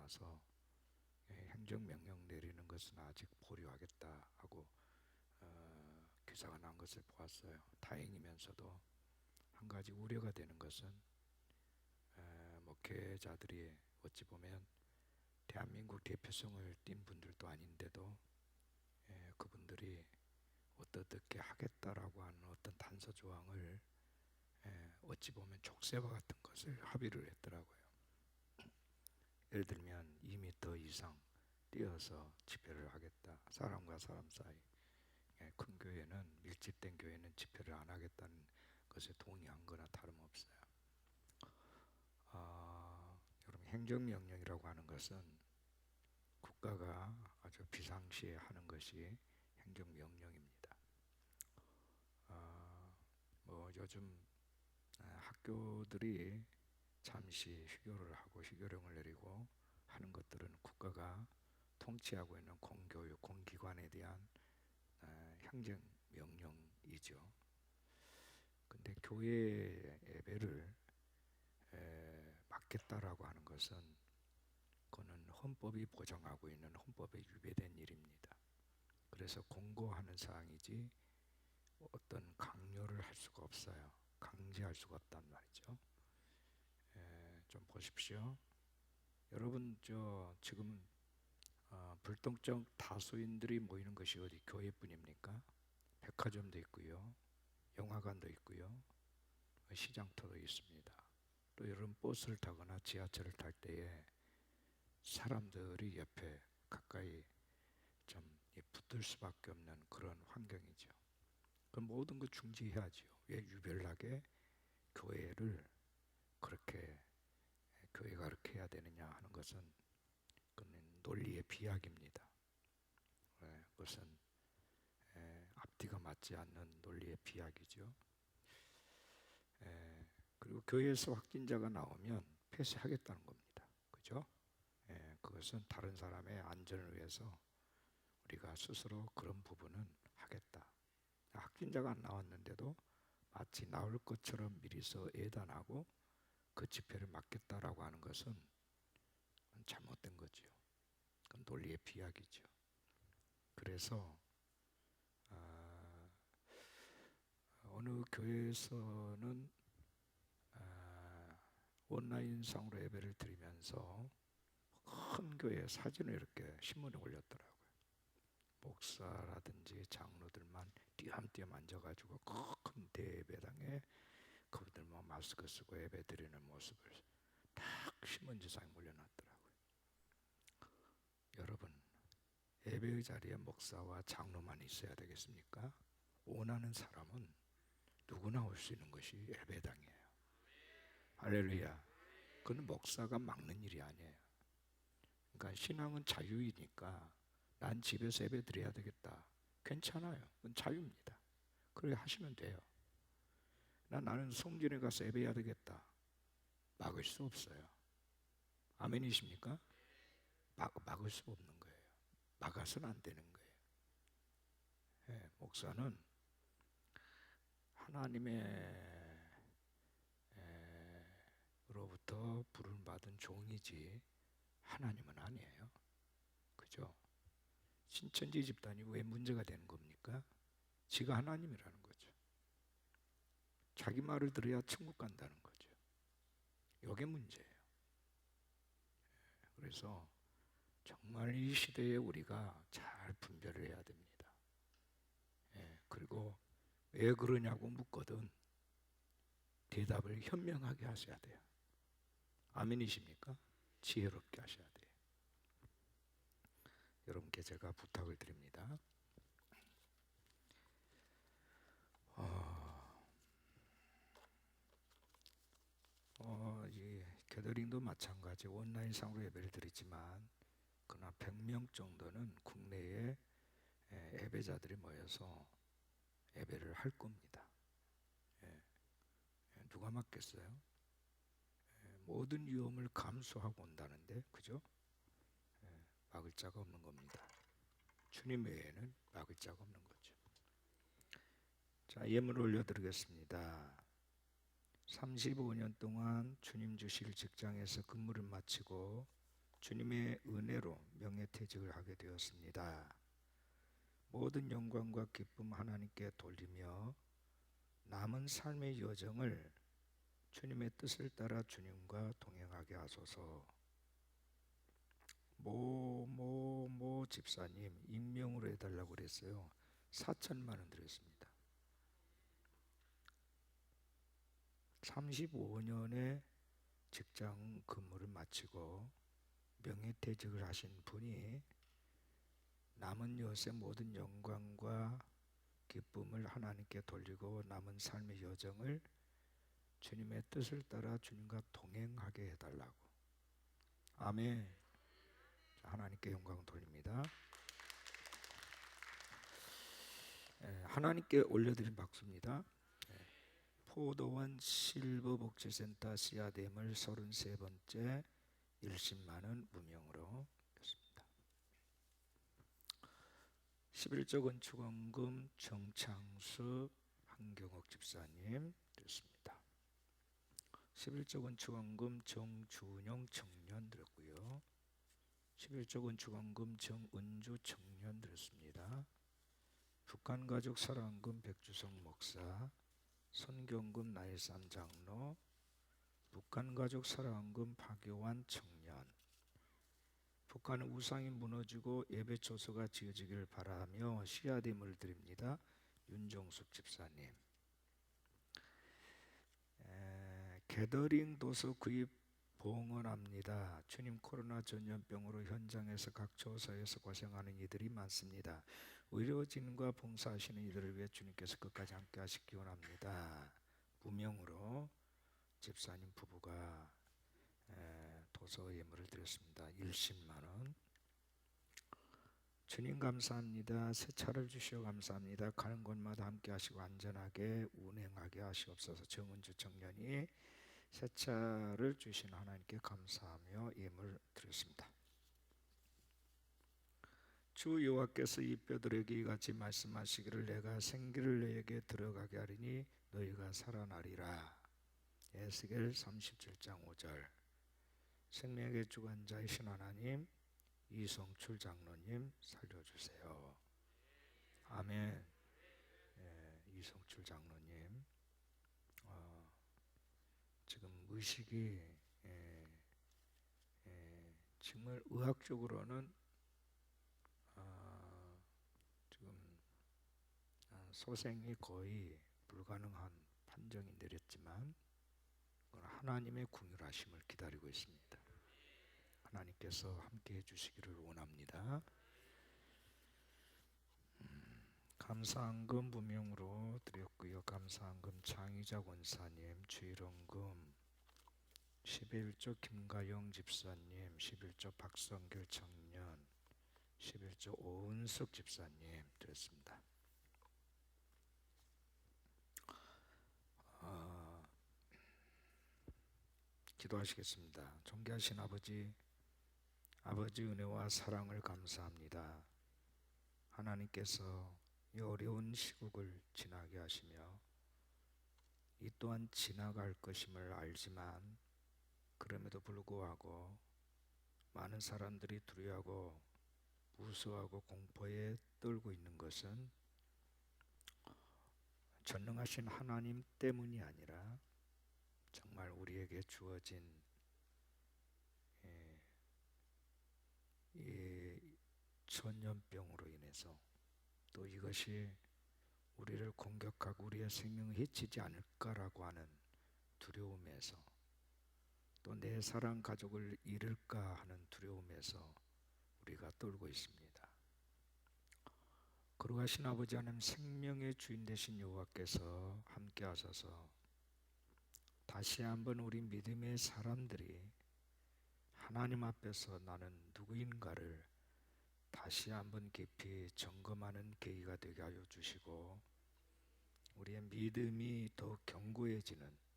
나서 행정명령 내리는 것은 아직 보류하겠다 하고 기사가 난 것을 보았어요. 다행이면서도 한 가지 우려가 되는 것은 목회자들이 어찌 보면 대한민국 대표성을 띈 분들도 아닌데도 그분들이 어떻게 하겠다라고 하는 어떤 단서 조항을 어찌 보면 족쇄와 같은 것을 합의를 했더라고요. 예를 들면 2m 이상 뛰어서 집회를 하겠다. 사람과 사람 사이. 큰 교회는, 밀집된 교회는 집회를 안 하겠다는 것에 동의한 거나 다름없어요. 여러분, 행정명령이라고 하는 것은 국가가 아주 비상시에 하는 것이 행정명령입니다. 요즘 학교들이 잠시 휴교를 하고 휴교령을 내리고 하는 것들은 국가가 통치하고 있는 공교육, 공기관에 대한 행정명령이죠. 근데 교회 예배를 막겠다라고 하는 것은 그거는 헌법이 보장하고 있는 헌법에 위배된 일입니다. 그래서 공고하는 사항이지 어떤 강요를 할 수가 없어요. 강제할 수가 없단 말이죠. 좀 보십시오. 여러분, 지금 불통적 다수인들이 모이는 것이 어디 교회뿐입니까? 백화점도 있고요, 영화관도 있고요, 시장터도 있습니다. 또 여러분 버스를 타거나 지하철을 탈 때에 사람들이 옆에 가까이 좀 붙을 수밖에 없는 그런 환경이죠. 그 모든 것 중지해야죠. 왜 유별나게 교회를 그렇게 교회가 그렇게 해야 되느냐 하는 것은 그는 논리의 비약입니다. 그것은 앞뒤가 맞지 않는 논리의 비약이죠. 그리고 교회에서 확진자가 나오면 폐쇄하겠다는 겁니다. 그죠? 그것은 다른 사람의 안전을 위해서 우리가 스스로 그런 부분은 하겠다. 확진자가 안 나왔는데도 마치 나올 것처럼 미리서 예단하고 그 집회를 막겠다라고 하는 것은 잘못된 거죠. 그건 논리의 비약이죠. 그래서 어느 교회에서는 온라인상으로 예배를 드리면서 큰 교회 사진을 이렇게 신문에 올렸더라고요. 목사라든지 장로들만 띄엄띄엄 앉아가지고 큰 대예배당에 그분들만 마스크 쓰고 예배 드리는 모습을 딱 신문지상에 올려놨더라고요. 여러분, 예배의 자리에 목사와 장로만 있어야 되겠습니까? 원하는 사람은 누구나 올 수 있는 것이 예배당이에요. 할렐루야. 그건 목사가 막는 일이 아니에요. 그러니까 신앙은 자유이니까 난 집에서 예배 드려야 되겠다. 괜찮아요. 그건 자유입니다. 그렇게 하시면 돼요. 나는 성전에 가서 예배해야 되겠다. 막을 수 없어요. 아멘이십니까? 막을 수 없는 거예요. 막아서는 안 되는 거예요. 목사는 하나님의 로부터 부름을 받은 종이지 하나님은 아니에요. 그죠? 신천지 집단이 왜 문제가 되는 겁니까? 지가 하나님이라는 거죠. 자기 말을 들어야 천국 간다는 거죠. 이게 문제예요. 그래서 정말 이 시대에 우리가 잘 분별을 해야 됩니다. 그리고 왜 그러냐고 묻거든 대답을 현명하게 하셔야 돼요. 아멘이십니까? 지혜롭게 하셔야 돼요. 여러분께 제가 부탁을 드립니다. 이 게더링도 마찬가지 온라인상으로 예배를 드리지만 그러나 100명 정도는 국내에 예배자들이 모여서 예배를 할 겁니다. 누가 막겠어요? 모든 위험을 감수하고 온다는데, 그죠? 막을 자가 없는 겁니다. 주님 외에는 막을 자가 없는 거죠. 자, 예물 올려드리겠습니다. 35년 동안 주님 주실 직장에서 근무를 마치고 주님의 은혜로 명예퇴직을 하게 되었습니다. 모든 영광과 기쁨 하나님께 돌리며 남은 삶의 여정을 주님의 뜻을 따라 주님과 동행하게 하소서. 모 집사님 임명으로 해달라고 그랬어요. 4천만 원 드렸습니다. 35년의 직장 근무를 마치고 명예퇴직을 하신 분이 남은 여세 모든 영광과 기쁨을 하나님께 돌리고 남은 삶의 여정을 주님의 뜻을 따라 주님과 동행하게 해달라고. 아멘. 하나님께 영광 돌립니다. 하나님께 올려드린 박수입니다. 포도원 실버복지센터 씨앗임을 33번째 10만원 무명으로 했습니다. 11조 건축원금 정창수 한경옥 집사님 드렸습니다. 11조 건축원금 정준영 청년 드렸고요. 11조 건축원금 정은주 청년 드렸습니다. 북한가족 사랑금 백주성 목사, 선경금 나일산 장로, 북한가족 사랑금 박요한 청년, 북한 우상이 무너지고 예배 초소가 지어지길 바라며 씨앗임을 드립니다. 윤종숙 집사님. 게더링 도서 구입 봉헌합니다. 주님, 코로나 전염병으로 현장에서 각 조서에서 고생하는 이들이 많습니다. 의료진과 봉사하시는 이들을 위해 주님께서 끝까지 함께 하시기 원합니다. 무명으로 집사님 부부가 도서 예물을 드렸습니다. 10만 원. 주님 감사합니다. 새 차를 주시어 감사합니다. 가는 곳마다 함께 하시고 안전하게 운행하게 하시옵소서. 정은주 청년이 새 차를 주신 하나님께 감사하며 예물 드렸습니다. 주 여호와께서 이 뼈들에게 이같이 말씀하시기를 내가 생기를 너에게 들어가게 하리니 너희가 살아나리라. 에스겔 37장 5절. 생명의 주관자이신 하나님, 이성출 장로님 살려주세요. 아멘. 이성출 장로님 지금 의식이 정말 의학적으로는 지금 소생이 거의 불가능한 판정이 내렸지만 하나님의 궁휼하심을 기다리고 있습니다. 하나님께서 함께 해주시기를 원합니다. 감사한금 무명으로 드렸고요. 감사한금 장희자 권사님, 주일원금 11조 김가영 집사님, 11조 박성길 청년, 11조 오은숙 집사님 드렸습니다. 기도하시겠습니다. 존귀하신 아버지 은혜와 사랑을 감사합니다. 하나님께서 이 어려운 시국을 지나게 하시며 이 또한 지나갈 것임을 알지만 그럼에도 불구하고 많은 사람들이 두려워하고 무서워하고 공포에 떨고 있는 것은 전능하신 하나님 때문이 아니라 정말 우리에게 주어진 이 전염병으로 인해서 또 이것이 우리를 공격하고 우리의 생명을 해치지 않을까라고 하는 두려움에서 또 내 사랑 가족을 잃을까 하는 두려움에서 우리가 떨고 있습니다. 거룩하신 아버지 하나님, 생명의 주인 되신 여호와께서 함께 하셔서 다시 한번 우리 믿음의 사람들이 하나님 앞에서 나는 누구인가를 다시 한번 깊이 점검하는 계기가 되게 하여 주시고 우리의 믿음이 더 견고해지는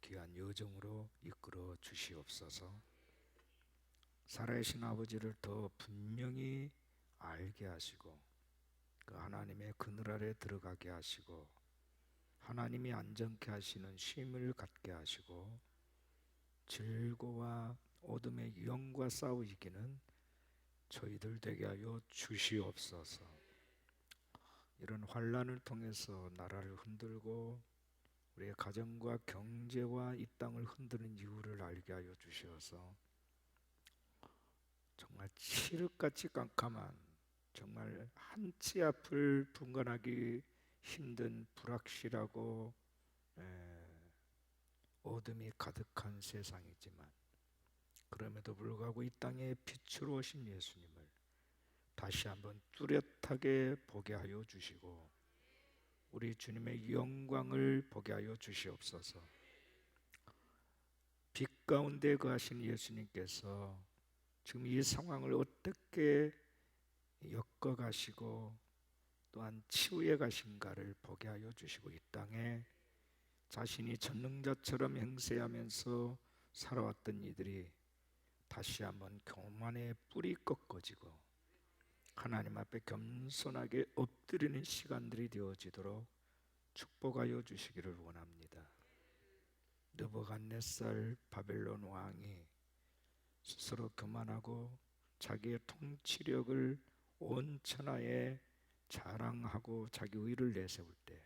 귀한 여정으로 이끌어 주시옵소서. 살아계신 아버지를 더 분명히 알게 하시고 그 하나님의 그늘 아래 들어가게 하시고 하나님이 안정케 하시는 쉼을 갖게 하시고 질고와 어둠의 영과 싸우기는 저희들 되게 하여 주시옵소서. 이런 환난을 통해서 나라를 흔들고 우리의 가정과 경제와 이 땅을 흔드는 이유를 알게 하여 주시어서 정말 칠흑같이 깜깜한, 정말 한치 앞을 분간하기 힘든 불확실하고 어둠이 가득한 세상이지만, 그럼에도 불구하고 이 땅에 빛으로 오신 예수님을 다시 한번 뚜렷하게 보게 하여 주시고 우리 주님의 영광을 보게 하여 주시옵소서. 빛 가운데 거하신 예수님께서 지금 이 상황을 어떻게 엮어가시고 또한 치유해 가신가를 보게 하여 주시고, 이 땅에 자신이 전능자처럼 행세하면서 살아왔던 이들이 다시 한번 교만의 뿌리 꺾어지고 하나님 앞에 겸손하게 엎드리는 시간들이 되어지도록 축복하여 주시기를 원합니다. 느부갓네살 바벨론 왕이 스스로 교만하고 자기의 통치력을 온 천하에 자랑하고 자기 의를 내세울 때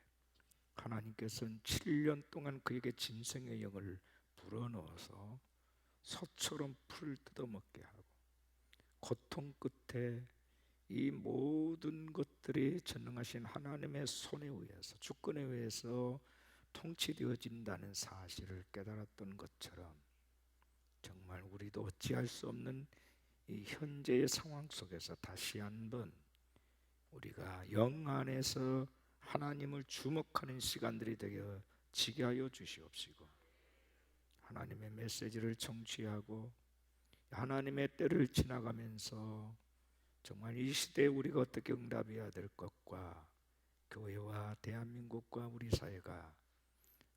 하나님께서는 7년 동안 그에게 짐승의 영을 불어넣어서 소처럼 풀을 뜯어먹게 하고, 고통 끝에 이 모든 것들이 전능하신 하나님의 손에 의해서, 주권에 의해서 통치되어진다는 사실을 깨달았던 것처럼 정말 우리도 어찌할 수 없는 이 현재의 상황 속에서 다시 한번 우리가 영 안에서 하나님을 주목하는 시간들이 되게 하여 주시옵시고, 하나님의 메시지를 청취하고 하나님의 때를 지나가면서 정말 이 시대에 우리가 어떻게 응답해야 될 것과 교회와 대한민국과 우리 사회가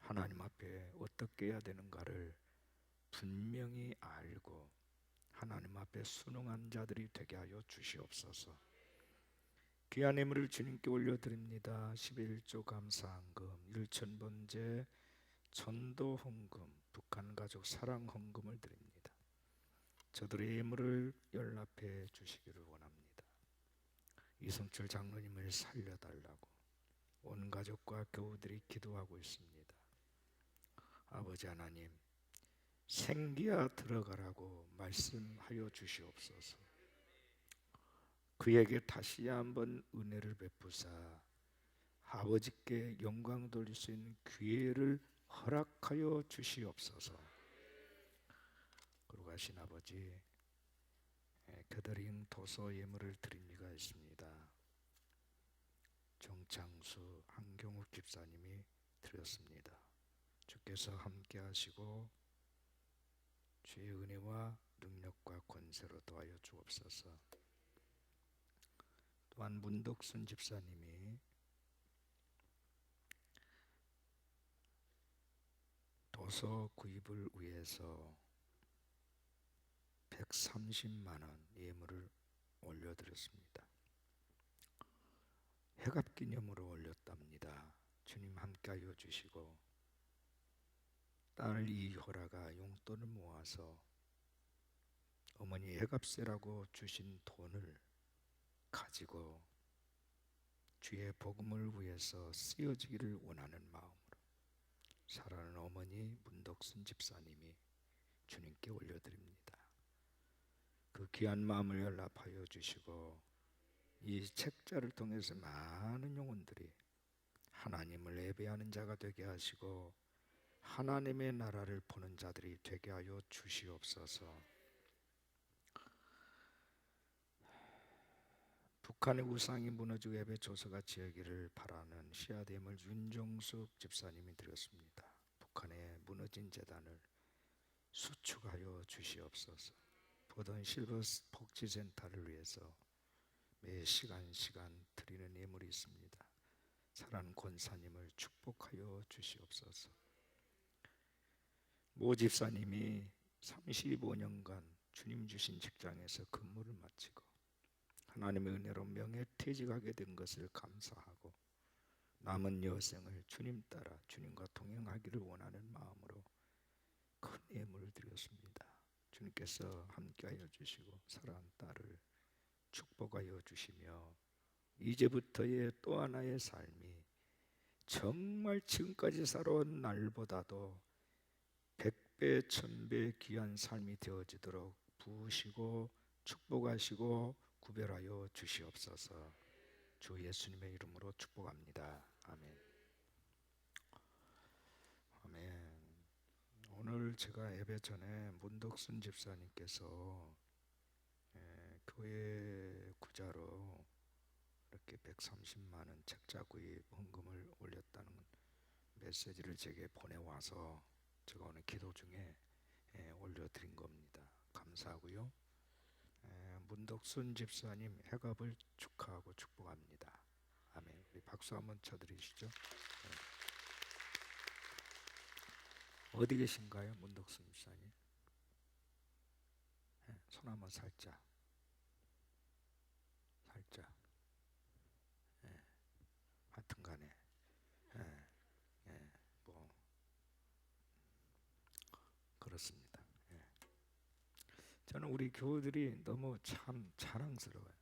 하나님 앞에 어떻게 해야 되는가를 분명히 알고 하나님 앞에 순응한 자들이 되게 하여 주시옵소서. 귀한 예물을 주님께 올려드립니다. 11조 감사헌금, 일천번제, 전도 헌금, 북한 가족 사랑 헌금을 드립니다. 저들의 예물을 연락해 주시기를 원합니다. 이성철 장로님을 살려달라고 온 가족과 교우들이 기도하고 있습니다. 아버지 하나님, 생기야 들어가라고 말씀하여 주시옵소서. 그에게 다시 한번 은혜를 베푸사 아버지께 영광 돌릴 수 있는 기회를 허락하여 주시옵소서. 그러고 가신 아버지, 게더링 도서 예물을 드린 리가 있습니다. 정창수 한경욱 집사님이 드렸습니다. 주께서 함께 하시고 주의 은혜와 능력과 권세로 도와여 주옵소서. 또한 문덕순 집사님이 도서 구입을 위해서 130만 원 예물을 올려드렸습니다. 회갑 기념으로 올렸답니다. 주님 함께하여 주시고, 딸 이효라가 용돈을 모아서 어머니 회갑세라고 주신 돈을 가지고 주의 복음을 위해서 쓰여지기를 원하는 마음으로 사랑하는 어머니 문덕순 집사님이 주님께 올려드립니다. 그 귀한 마음을 연락하여 주시고 이 책자를 통해서 많은 영혼들이 하나님을 예배하는 자가 되게 하시고 하나님의 나라를 보는 자들이 되게 하여 주시옵소서. 북한의 우상이 무너지고 예배 조서가 지어기를 바라는 시아대물 윤정숙 집사님이 드렸습니다. 북한의 무너진 재단을 수축하여 주시옵소서. 보던 실버 복지센터를 위해서 매 시간 드리는 예물이 있습니다. 사랑하는 권사님을 축복하여 주시옵소서. 모 집사님이 35년간 주님 주신 직장에서 근무를 마치고 하나님의 은혜로 명예퇴직하게 된 것을 감사하고 남은 여생을 주님 따라 주님과 동행하기를 원하는 마음으로 큰 예물을 드렸습니다. 주님께서 함께하여 주시고 사랑하는 딸을 축복하여 주시며 이제부터의 또 하나의 삶이 정말 지금까지 살아온 날보다도 100배, 1000배 귀한 삶이 되어지도록 부으시고 축복하시고 구별하여 주시옵소서. 주 예수님의 이름으로 축복합니다. 아멘. 아멘. 오늘 제가 예배 전에 문덕순 집사님께서 교회 구자로 이렇게 130만 원 책자 구입 헌금을 올렸다는 메시지를 제게 보내와서 제가 오늘 기도 중에 올려드린 겁니다. 감사하고요. 문덕순 집사님 회갑을 축하하고 축복합니다. 아멘. 우리 박수 한번 쳐드리시죠. 어디 계신가요, 문덕순 집사님? 손 한번 살짝. 하여튼간에 뭐 그렇습니다. 저는 우리 교우들이 너무 참 자랑스러워요.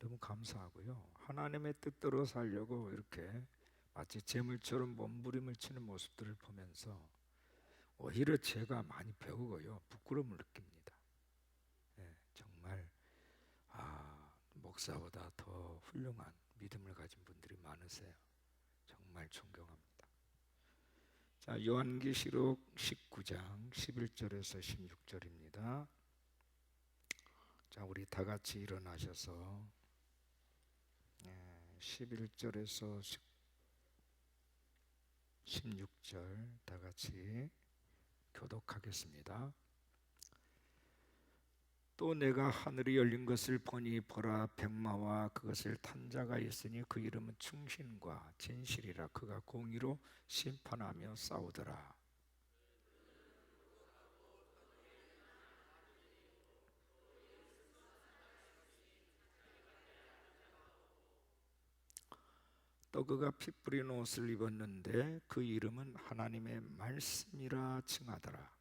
너무 감사하고요. 하나님의 뜻대로 살려고 이렇게 마치 재물처럼 몸부림을 치는 모습들을 보면서 오히려 제가 많이 배우고요, 부끄러움을 느낍니다. 정말 목사보다 더 훌륭한 믿음을 가진 분들이 많으세요. 정말 존경합니다. 자, 요한계시록 19장 11절에서 16절입니다. 자, 우리 다 같이 일어나셔서 11절에서 16절 다 같이 교독하겠습니다. 또 내가 하늘이 열린 것을 보니 보라, 백마와 그것을 탄 자가 있으니 그 이름은 충신과 진실이라. 그가 공의로 심판하며 싸우더라. 또 그가 피 뿌린 옷을 입었는데 그 이름은 하나님의 말씀이라 칭하더라.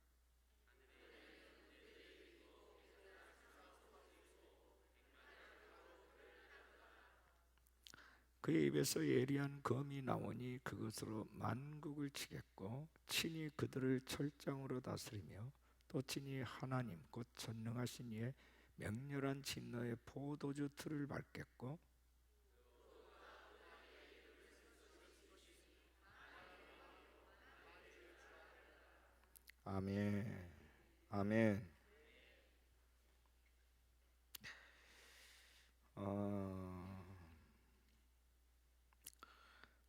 그의 입에서 예리한 검이 나오니 그것으로 만국을 치겠고 친히 그들을 철장으로 다스리며 또 친히 하나님 곧 전능하신 이의 맹렬한 진노의 포도주 틀을 밟겠고 아멘. 아멘.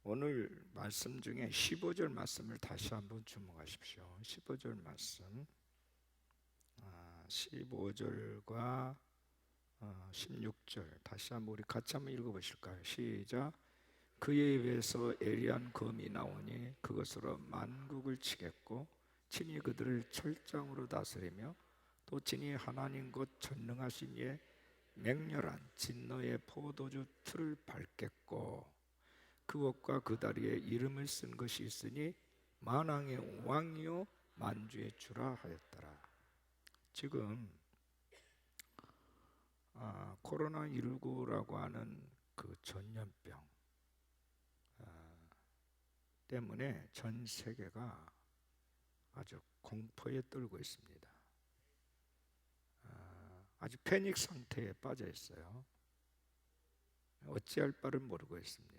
오늘 말씀 중에 15절 말씀을 다시 한번 주목하십시오. 15절 말씀 15절과 16절 다시 한번 우리 같이 한번 읽어보실까요? 시작. 그의 입에서 예리한 검이 나오니 그것으로 만국을 치겠고 친히 그들을 철장으로 다스리며 또 친히 하나님 곧 전능하신 이의 맹렬한 진노의 포도주 틀을 밟겠고 그 옷과 그 다리에 이름을 쓴 것이 있으니 만왕의 왕이요 만주의 주라 하였더라. 지금 코로나19라고 하는 그 전염병 때문에 전 세계가 아주 공포에 떨고 있습니다. 아주 패닉 상태에 빠져 있어요. 어찌할 바를 모르고 있습니다.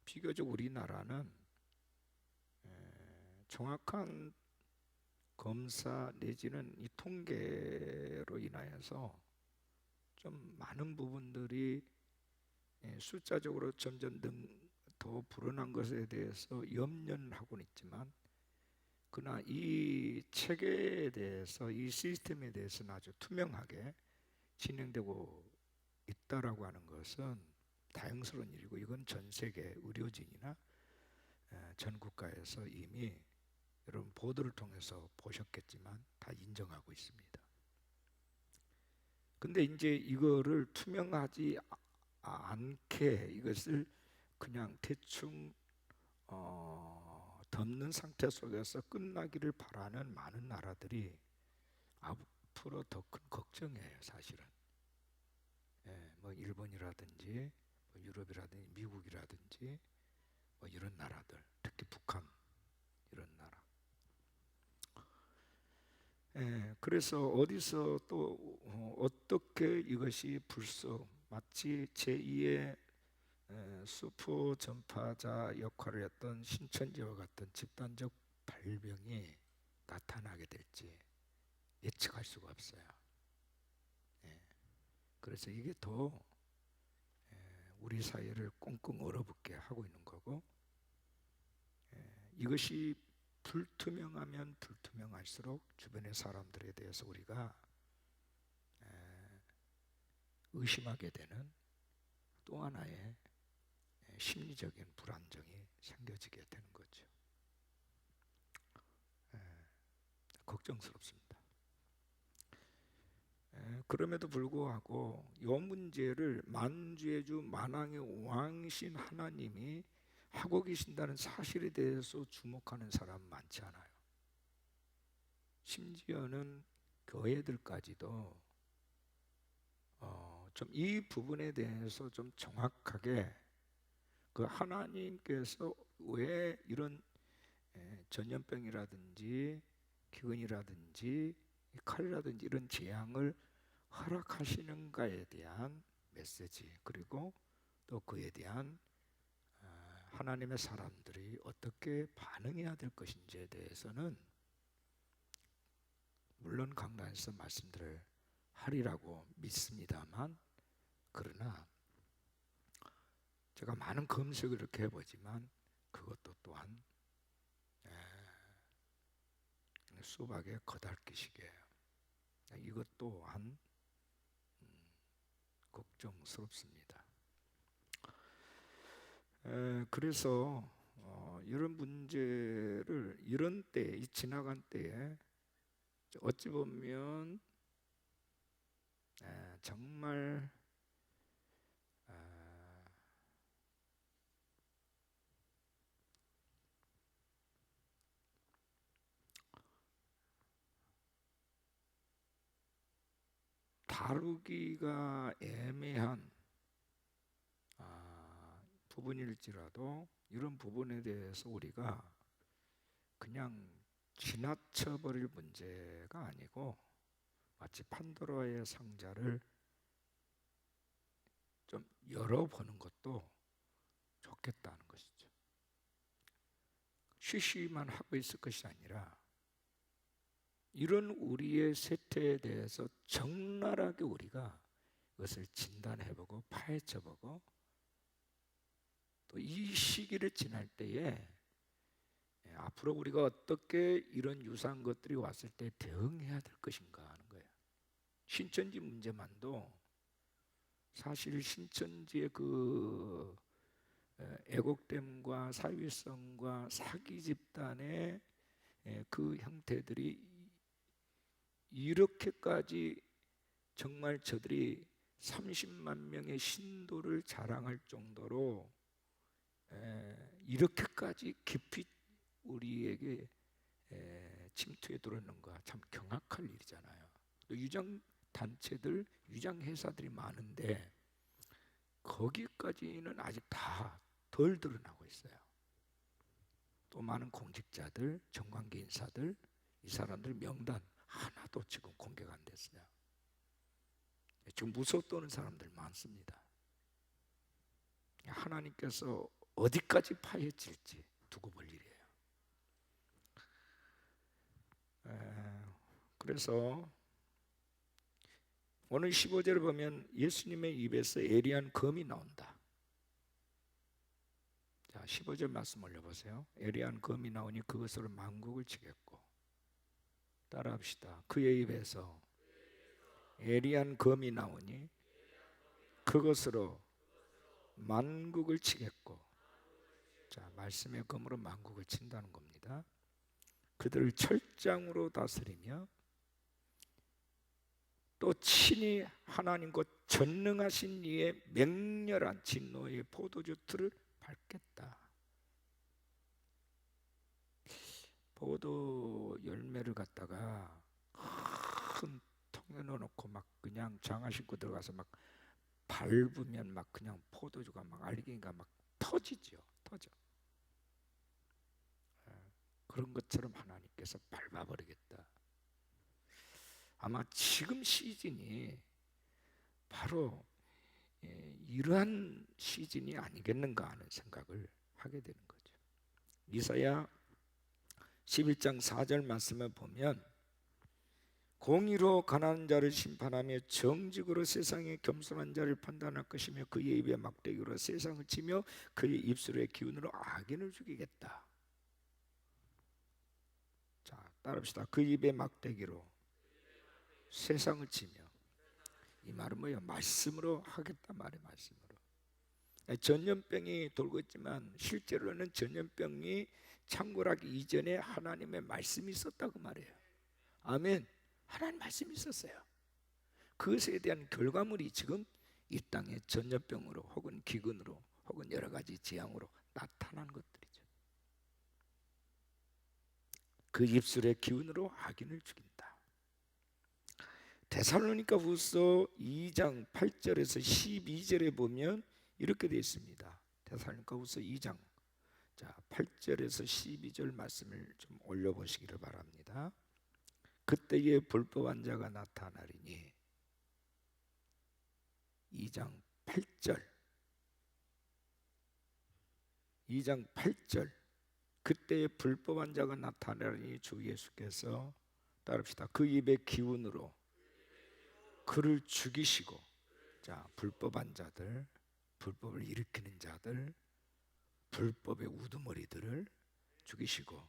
비교적 우리나라는 정확한 검사 내지는 이 통계로 인하여서 좀 많은 부분들이 숫자적으로 점점 더 불어난 것에 대해서 염려는 하고는 있지만 그러나 이 체계에 대해서 이 시스템에 대해서는 아주 투명하게 진행되고 있다라고 하는 것은 다행스러운 일이고 이건 전 세계 의료진이나 전 국가에서 이미 여러분 보도를 통해서 보셨겠지만 다 인정하고 있습니다. 근데 이제 이거를 투명하지 않게 이것을 그냥 대충 덮는 상태 속에서 끝나기를 바라는 많은 나라들이 앞으로 더 큰 걱정이에요, 사실은. 뭐 일본이라든지 뭐 유럽이라든지 미국이라든지 뭐 이런 나라들, 특히 북한 이런 나라. 그래서 어디서 또 어떻게 이것이 불쑥 마치 제2의 수포 전파자 역할을 했던 신천지와 같은 집단적 발병이 나타나게 될지 예측할 수가 없어요. 그래서 이게 더 우리 사회를 꽁꽁 얼어붙게 하고 있는 거고, 이것이 불투명하면 불투명할수록 주변의 사람들에 대해서 우리가 의심하게 되는 또 하나의 심리적인 불안정이 생겨지게 되는 거죠. 걱정스럽습니다. 그럼에도 불구하고 이 문제를 만주의 주 만왕의 왕이신 하나님이 하고 계신다는 사실에 대해서 주목하는 사람 많지 않아요. 심지어는 교회들까지도 좀 이 부분에 대해서 좀 정확하게 그 하나님께서 왜 이런 전염병이라든지 기근이라든지 칼이라든지 이런 재앙을 허락하시는가에 대한 메시지, 그리고 또 그에 대한 하나님의 사람들이 어떻게 반응해야 될 것인지에 대해서는 물론 강단에서 말씀들을 하리라고 믿습니다만, 그러나 제가 많은 검색을 이렇게 해보지만 그것도 또한 수박의 거달기식이에요. 이것 또한 걱정스럽습니다. 그래서 이런 문제를 이런 때, 이 지나간 때에 어찌 보면 정말 다루기가 애매한 부분일지라도 이런 부분에 대해서 우리가 그냥 지나쳐버릴 문제가 아니고 마치 판도라의 상자를 좀 열어보는 것도 좋겠다는 것이죠. 쉬쉬만 하고 있을 것이 아니라 이런 우리의 세태에 대해서 적나라하게 우리가 그것을 진단해보고 파헤쳐보고 또 이 시기를 지날 때에 앞으로 우리가 어떻게 이런 유사한 것들이 왔을 때 대응해야 될 것인가 하는 거예요. 신천지 문제만도 사실 신천지의 그 애국됨과 사위성과 사기 집단의 그 형태들이 이렇게까지 정말 저들이 30만 명의 신도를 자랑할 정도로 이렇게까지 깊이 우리에게 침투해 들었는가, 참 경악할 일이잖아요. 또 유장 단체들, 유장 회사들이 많은데 거기까지는 아직 다 덜 드러나고 있어요. 또 많은 공직자들, 정관계 인사들, 이 사람들 명단 하나도 지금 공개가 안 됐어요. 지금 무서 떠는 사람들 많습니다. 하나님께서 어디까지 파헤칠지 두고 볼 일이에요. 그래서 오늘 15절을 보면 예수님의 입에서 예리한 검이 나온다. 자, 15절 말씀 올려보세요. 예리한 검이 나오니 그것으로 만국을 치겠고, 따라합시다. 그의 입에서 예리한 검이 나오니 그것으로 만국을 치겠고. 자, 말씀의 검으로 만국을 친다는 겁니다. 그들을 철장으로 다스리며 또 친히 하나님과 전능하신 이의 맹렬한 진노의 포도주 틀을 밟겠다. 포도 열매를 갖다가 큰 통에 넣어놓고 막 그냥 장화 신고 들어가서 막 밟으면 막 그냥 포도주가 막 알갱이가 막 터지죠. 터져. 그런 것처럼 하나님께서 밟아버리겠다. 아마 지금 시즌이 바로 이러한 시즌이 아니겠는가 하는 생각을 하게 되는 거죠. 이사야 11장 4절 말씀을 보면 공의로 가난한 자를 심판하며 정직으로 세상의 겸손한 자를 판단할 것이며 그의 입에 막대기로 세상을 치며 그의 입술의 기운으로 악인을 죽이겠다. 자, 따라합시다. 그 입에 막대기로 세상을 치며, 이 말은 뭐예요? 말씀으로 하겠다 말이에요. 말씀으로. 전염병이 돌고 있지만 실제로는 전염병이 창궐하기 이전에 하나님의 말씀이 있었다고 말해요. 아멘. 하나님 말씀이 있었어요. 그것에 대한 결과물이 지금 이 땅에 전염병으로 혹은 기근으로 혹은 여러 가지 재앙으로 나타난 것들이죠. 그 입술의 기운으로 악인을 죽인다. 데살로니가후서 2장 8절에서 12절에 보면 이렇게 되어 있습니다. 데살로니가후서 2장 8절에서 12절 말씀을 좀 올려보시기를 바랍니다. 그때에 불법한 자가 나타나리니 2장 8절 2장 8절 그때에 불법한 자가 나타나리니 주 예수께서 따릅시다. 그 입의 기운으로 그를 죽이시고, 자, 불법한 자들, 불법을 일으키는 자들, 불법의 우두머리들을 죽이시고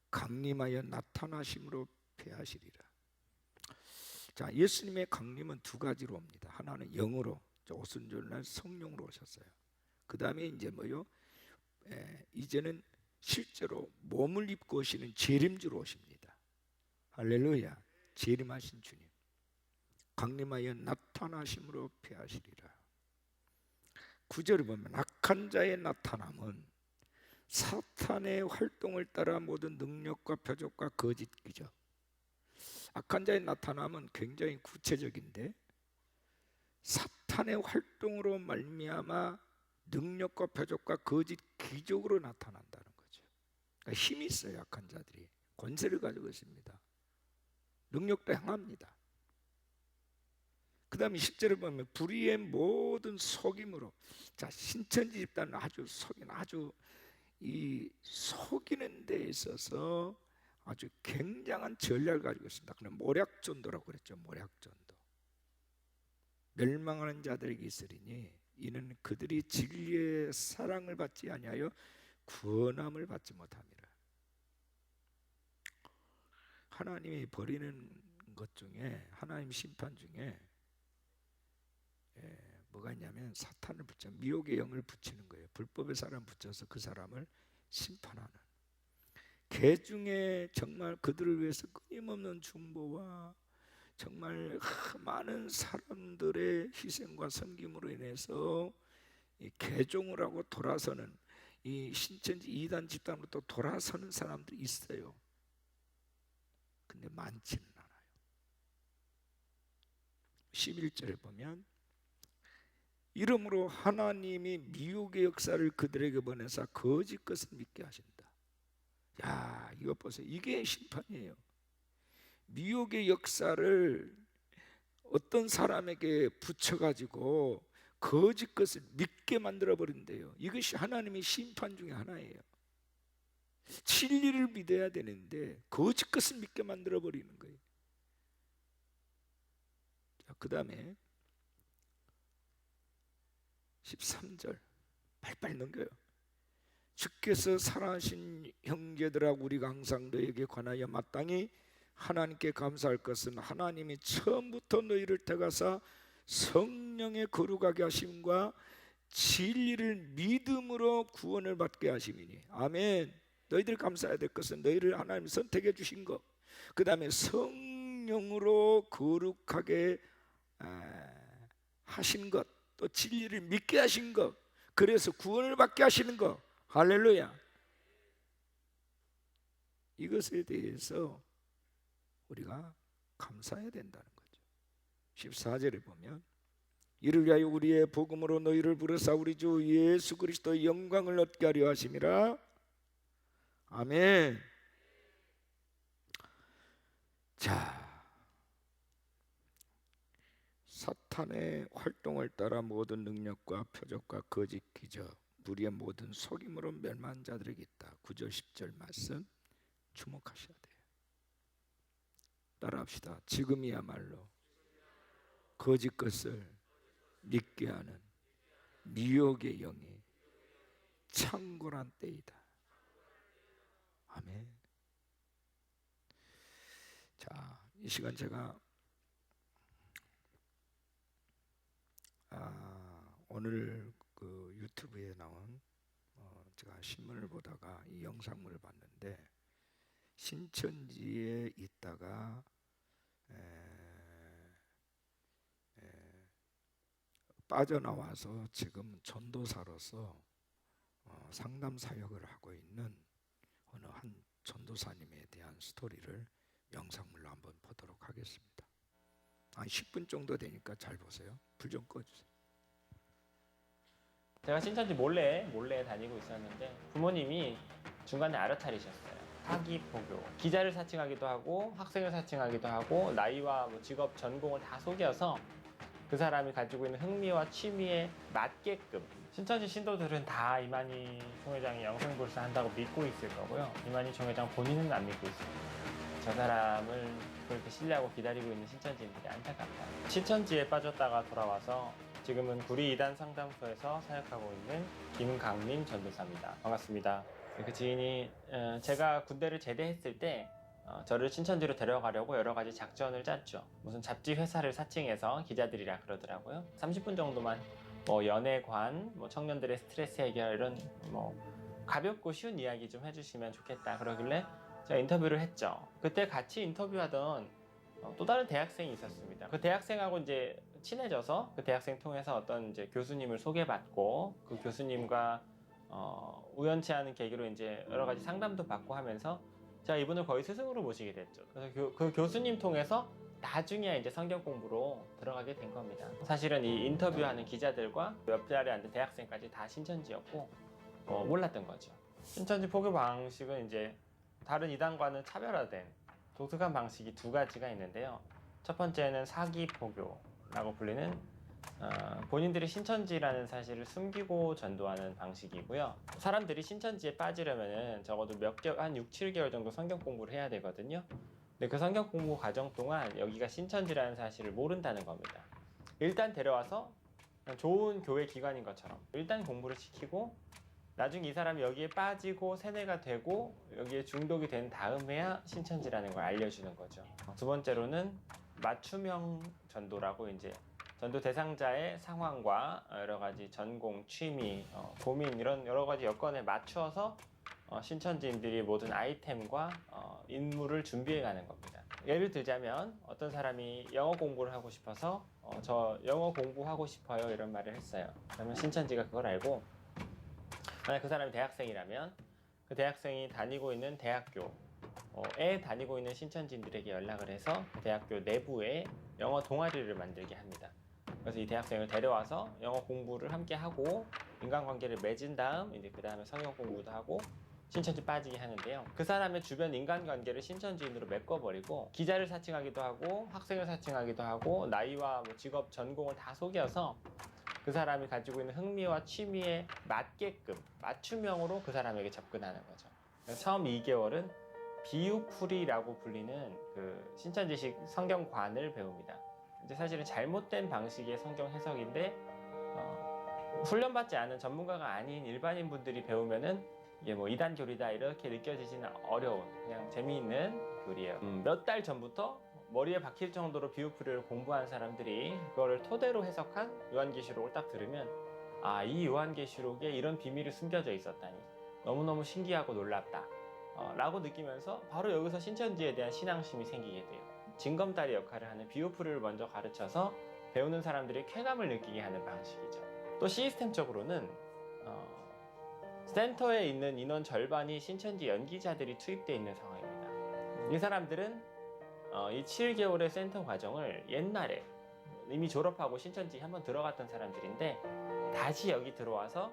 강림하여 나타나심으로 패하시리라. 자, 예수님의 강림은 두 가지로 옵니다. 하나는 영으로, 오순절날 성령으로 오셨어요. 그 다음에 이제 뭐요? 이제는 실제로 몸을 입고 오시는 재림주로 오십니다. 할렐루야. 재림하신 주님. 강림하여 나타나심으로 패하시리라. 9절을 보면 악한 자의 나타남은 사탄의 활동을 따라 모든 능력과 표적과 거짓 기적. 악한 자의 나타남은 굉장히 구체적인데 사탄의 활동으로 말미암아 능력과 표적과 거짓 기적으로 나타난다는 거죠. 그러니까 힘이 있어요. 악한 자들이 권세를 가지고 있습니다. 능력도 행합니다. 그 다음에 10절을 보면 불의의 모든 속임으로, 자, 신천지 집단은 아주 속이는 데 있어서 아주 굉장한 전략을 가지고 있습니다. 그는 모략전도라고 그랬죠. 모략전도. 멸망하는 자들에게 있으리니 이는 그들이 진리의 사랑을 받지 아니하여 구원함을 받지 못함이라. 하나님이 버리는 것 중에, 하나님 심판 중에 뭐가 있냐면 사탄을 붙여, 미혹의 영을 붙이는 거예요. 불법의 사람 붙여서 그 사람을 심판하는. 개 중에 정말 그들을 위해서 끊임없는 중보와 정말 많은 사람들의 희생과 섬김으로 인해서 이 개종을 하고 돌아서는, 이 신천지 이단 집단으로 또 돌아서는 사람들이 있어요. 근데 많지는 않아요. 11절에 보면 이러므로 하나님이 미혹의 역사를 그들에게 보내사 거짓 것을 믿게 하신다. 야, 이거 보세요. 이게 심판이에요. 미혹의 역사를 어떤 사람에게 붙여가지고 거짓 것을 믿게 만들어버린대요. 이것이 하나님의 심판 중에 하나예요. 진리를 믿어야 되는데 거짓 것을 믿게 만들어버리는 거예요. 자, 그 다음에 13절 빨리빨리 넘겨요. 주께서 살아신 형제들아 우리가 항상 너에게 관하여 마땅히 하나님께 감사할 것은 하나님이 처음부터 너희를 택하사 성령의 거룩하게 하심과 진리를 믿음으로 구원을 받게 하심이니. 아멘. 너희들 감사해야 될 것은 너희를 하나님 선택해 주신 것, 그 다음에 성령으로 거룩하게 하신 것, 또 진리를 믿게 하신 것, 그래서 구원을 받게 하시는 것. 할렐루야. 이것에 대해서 우리가 감사해야 된다는 거죠. 14절에 보면 이를 위하여 우리의 복음으로 너희를 부르사 우리 주 예수 그리스도의 영광을 얻게 하려 하심이라. 아멘. 자, 사탄의 활동을 따라 모든 능력과 표적과 거짓 기적, 무리의 모든 속임으로 멸망한 자들에게 있다. 9절 10절 말씀 주목하셔야 돼요. 따라합시다. 지금이야말로 거짓 것을 믿게 하는 미혹의 영이 창궐한 때이다. 아멘. 자, 이 시간 제가 오늘 그 유튜브에 나온 제가 신문을 보다가 이 영상물을 봤는데 신천지에 있다가 빠져나와서 지금 전도사로서 상담 사역을 하고 있는 어느 한 전도사님에 대한 스토리를 영상물로 한번 보도록 하겠습니다. 한 10분 정도 되니까 잘 보세요. 불 좀 꺼주세요. 제가 신천지 몰래 다니고 있었는데 부모님이 중간에 알아차리셨어요. 사기, 포교, 기자를 사칭하기도 하고 학생을 사칭하기도 하고 나이와 직업, 전공을 다 속여서 그 사람이 가지고 있는 흥미와 취미에 맞게끔 신천지 신도들은 다 이만희 총회장이 영생불사 한다고 믿고 있을 거고요. 이만희 총회장 본인은 안 믿고 있습니다. 저 사람을 그렇게 신뢰하고 기다리고 있는 신천지인들이 안타깝다. 신천지에 빠졌다가 돌아와서 지금은 구리 2단 상담소에서 사역하고 있는 김강림 전도사입니다. 반갑습니다. 그 지인이 제가 군대를 제대했을 때 저를 신천지로 데려가려고 여러 가지 작전을 짰죠. 무슨 잡지 회사를 사칭해서 기자들이라 그러더라고요. 30분 정도만 연애관, 청년들의 스트레스 해결 이런 가볍고 쉬운 이야기 좀 해주시면 좋겠다 그러길래 제가 인터뷰를 했죠. 그때 같이 인터뷰하던 또 다른 대학생이 있었습니다. 그 대학생하고 이제 친해져서 그 대학생 통해서 어떤 이제 교수님을 소개받고 그 교수님과 우연치 않은 계기로 이제 여러 가지 상담도 받고 하면서 제가 이분을 거의 스승으로 모시게 됐죠. 그래서 그 교수님 통해서 나중에 이제 성경 공부로 들어가게 된 겁니다. 사실은 이 인터뷰하는 기자들과 옆 자리에 앉은 대학생까지 다 신천지였고 몰랐던 거죠. 신천지 포교 방식은 이제 다른 이단과는 차별화된 독특한 방식이 두 가지가 있는데요. 첫 번째는 사기 포교라고 불리는 본인들이 신천지라는 사실을 숨기고 전도하는 방식이고요. 사람들이 신천지에 빠지려면 적어도 한 6, 7개월 정도 성경 공부를 해야 되거든요. 근데 그 성경 공부 과정 동안 여기가 신천지라는 사실을 모른다는 겁니다. 일단 데려와서 좋은 교회 기관인 것처럼 일단 공부를 시키고 나중에 이 사람이 여기에 빠지고 세뇌가 되고 여기에 중독이 된 다음에야 신천지라는 걸 알려주는 거죠. 두 번째로는 맞춤형 전도라고 이제 전도 대상자의 상황과 여러 가지 전공, 취미, 고민 이런 여러 가지 여건에 맞추어서 신천지인들이 모든 아이템과 인물을 준비해 가는 겁니다. 예를 들자면 어떤 사람이 영어 공부를 하고 싶어서 저 영어 공부하고 싶어요 이런 말을 했어요. 그러면 신천지가 그걸 알고 만약 그 사람이 대학생이라면 그 대학생이 다니고 있는 대학교에 다니고 있는 신천지인들에게 연락을 해서 그 대학교 내부에 영어 동아리를 만들게 합니다. 그래서 이 대학생을 데려와서 영어 공부를 함께 하고 인간관계를 맺은 다음 이제 그 다음에 성경 공부도 하고 신천지 빠지게 하는데요. 그 사람의 주변 인간관계를 신천지인으로 메꿔버리고 기자를 사칭하기도 하고 학생을 사칭하기도 하고 나이와 직업, 전공을 다 속여서 그 사람이 가지고 있는 흥미와 취미에 맞게끔 맞춤형으로 그 사람에게 접근하는 거죠. 처음 2개월은 비유풀이라고 불리는 그 신천지식 성경관을 배웁니다. 이제 사실은 잘못된 방식의 성경 해석인데 훈련받지 않은 전문가가 아닌 일반인 분들이 배우면은 이게 이단 교리다 이렇게 느껴지지는 어려운 그냥 재미있는 교리예요. 몇 달 전부터 머리에 박힐 정도로 비유풀이를 공부한 사람들이 그거를 토대로 해석한 요한계시록을 딱 들으면 이 요한계시록에 이런 비밀이 숨겨져 있었다니 너무너무 신기하고 놀랍다 라고 느끼면서 바로 여기서 신천지에 대한 신앙심이 생기게 돼요. 징검다리 역할을 하는 비유풀이를 먼저 가르쳐서 배우는 사람들이 쾌감을 느끼게 하는 방식이죠. 또 시스템적으로는 센터에 있는 인원 절반이 신천지 연기자들이 투입되어 있는 상황입니다. 이 사람들은 이 7개월의 센터 과정을 옛날에 이미 졸업하고 신천지 한번 들어갔던 사람들인데 다시 여기 들어와서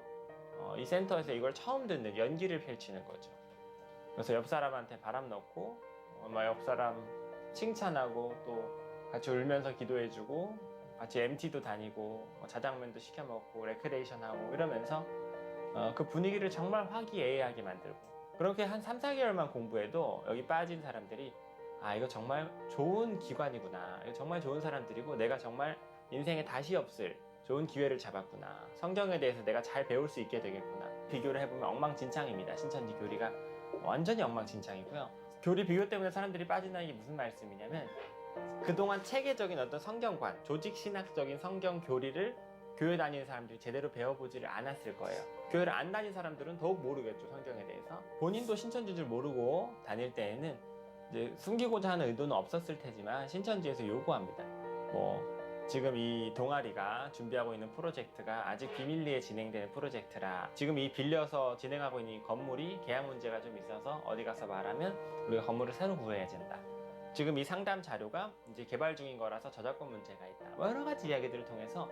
이 센터에서 이걸 처음 듣는 연기를 펼치는 거죠. 그래서 옆 사람한테 바람 넣고 옆 사람 칭찬하고 또 같이 울면서 기도해주고 같이 MT도 다니고 자장면도 시켜 먹고 레크레이션하고 이러면서 그 분위기를 정말 화기애애하게 만들고 그렇게 한 3, 4개월만 공부해도 여기 빠진 사람들이 이거 정말 좋은 기관이구나, 이거 정말 좋은 사람들이고 내가 정말 인생에 다시 없을 좋은 기회를 잡았구나, 성경에 대해서 내가 잘 배울 수 있게 되겠구나. 비교를 해보면 엉망진창입니다. 신천지 교리가 완전히 엉망진창이고요. 교리 비교 때문에 사람들이 빠진다는 게 무슨 말씀이냐면 그동안 체계적인 어떤 성경관, 조직신학적인 성경 교리를 교회 다니는 사람들이 제대로 배워보지를 않았을 거예요. 교회를 안 다닌 사람들은 더욱 모르겠죠, 성경에 대해서. 본인도 신천지인 줄 모르고 다닐 때에는 이제 숨기고자 하는 의도는 없었을 테지만 신천지에서 요구합니다. 지금 이 동아리가 준비하고 있는 프로젝트가 아직 비밀리에 진행되는 프로젝트라 지금 이 빌려서 진행하고 있는 이 건물이 계약 문제가 좀 있어서 어디 가서 말하면 우리가 건물을 새로 구해야 된다. 지금 이 상담 자료가 이제 개발 중인 거라서 저작권 문제가 있다. 여러 가지 이야기들을 통해서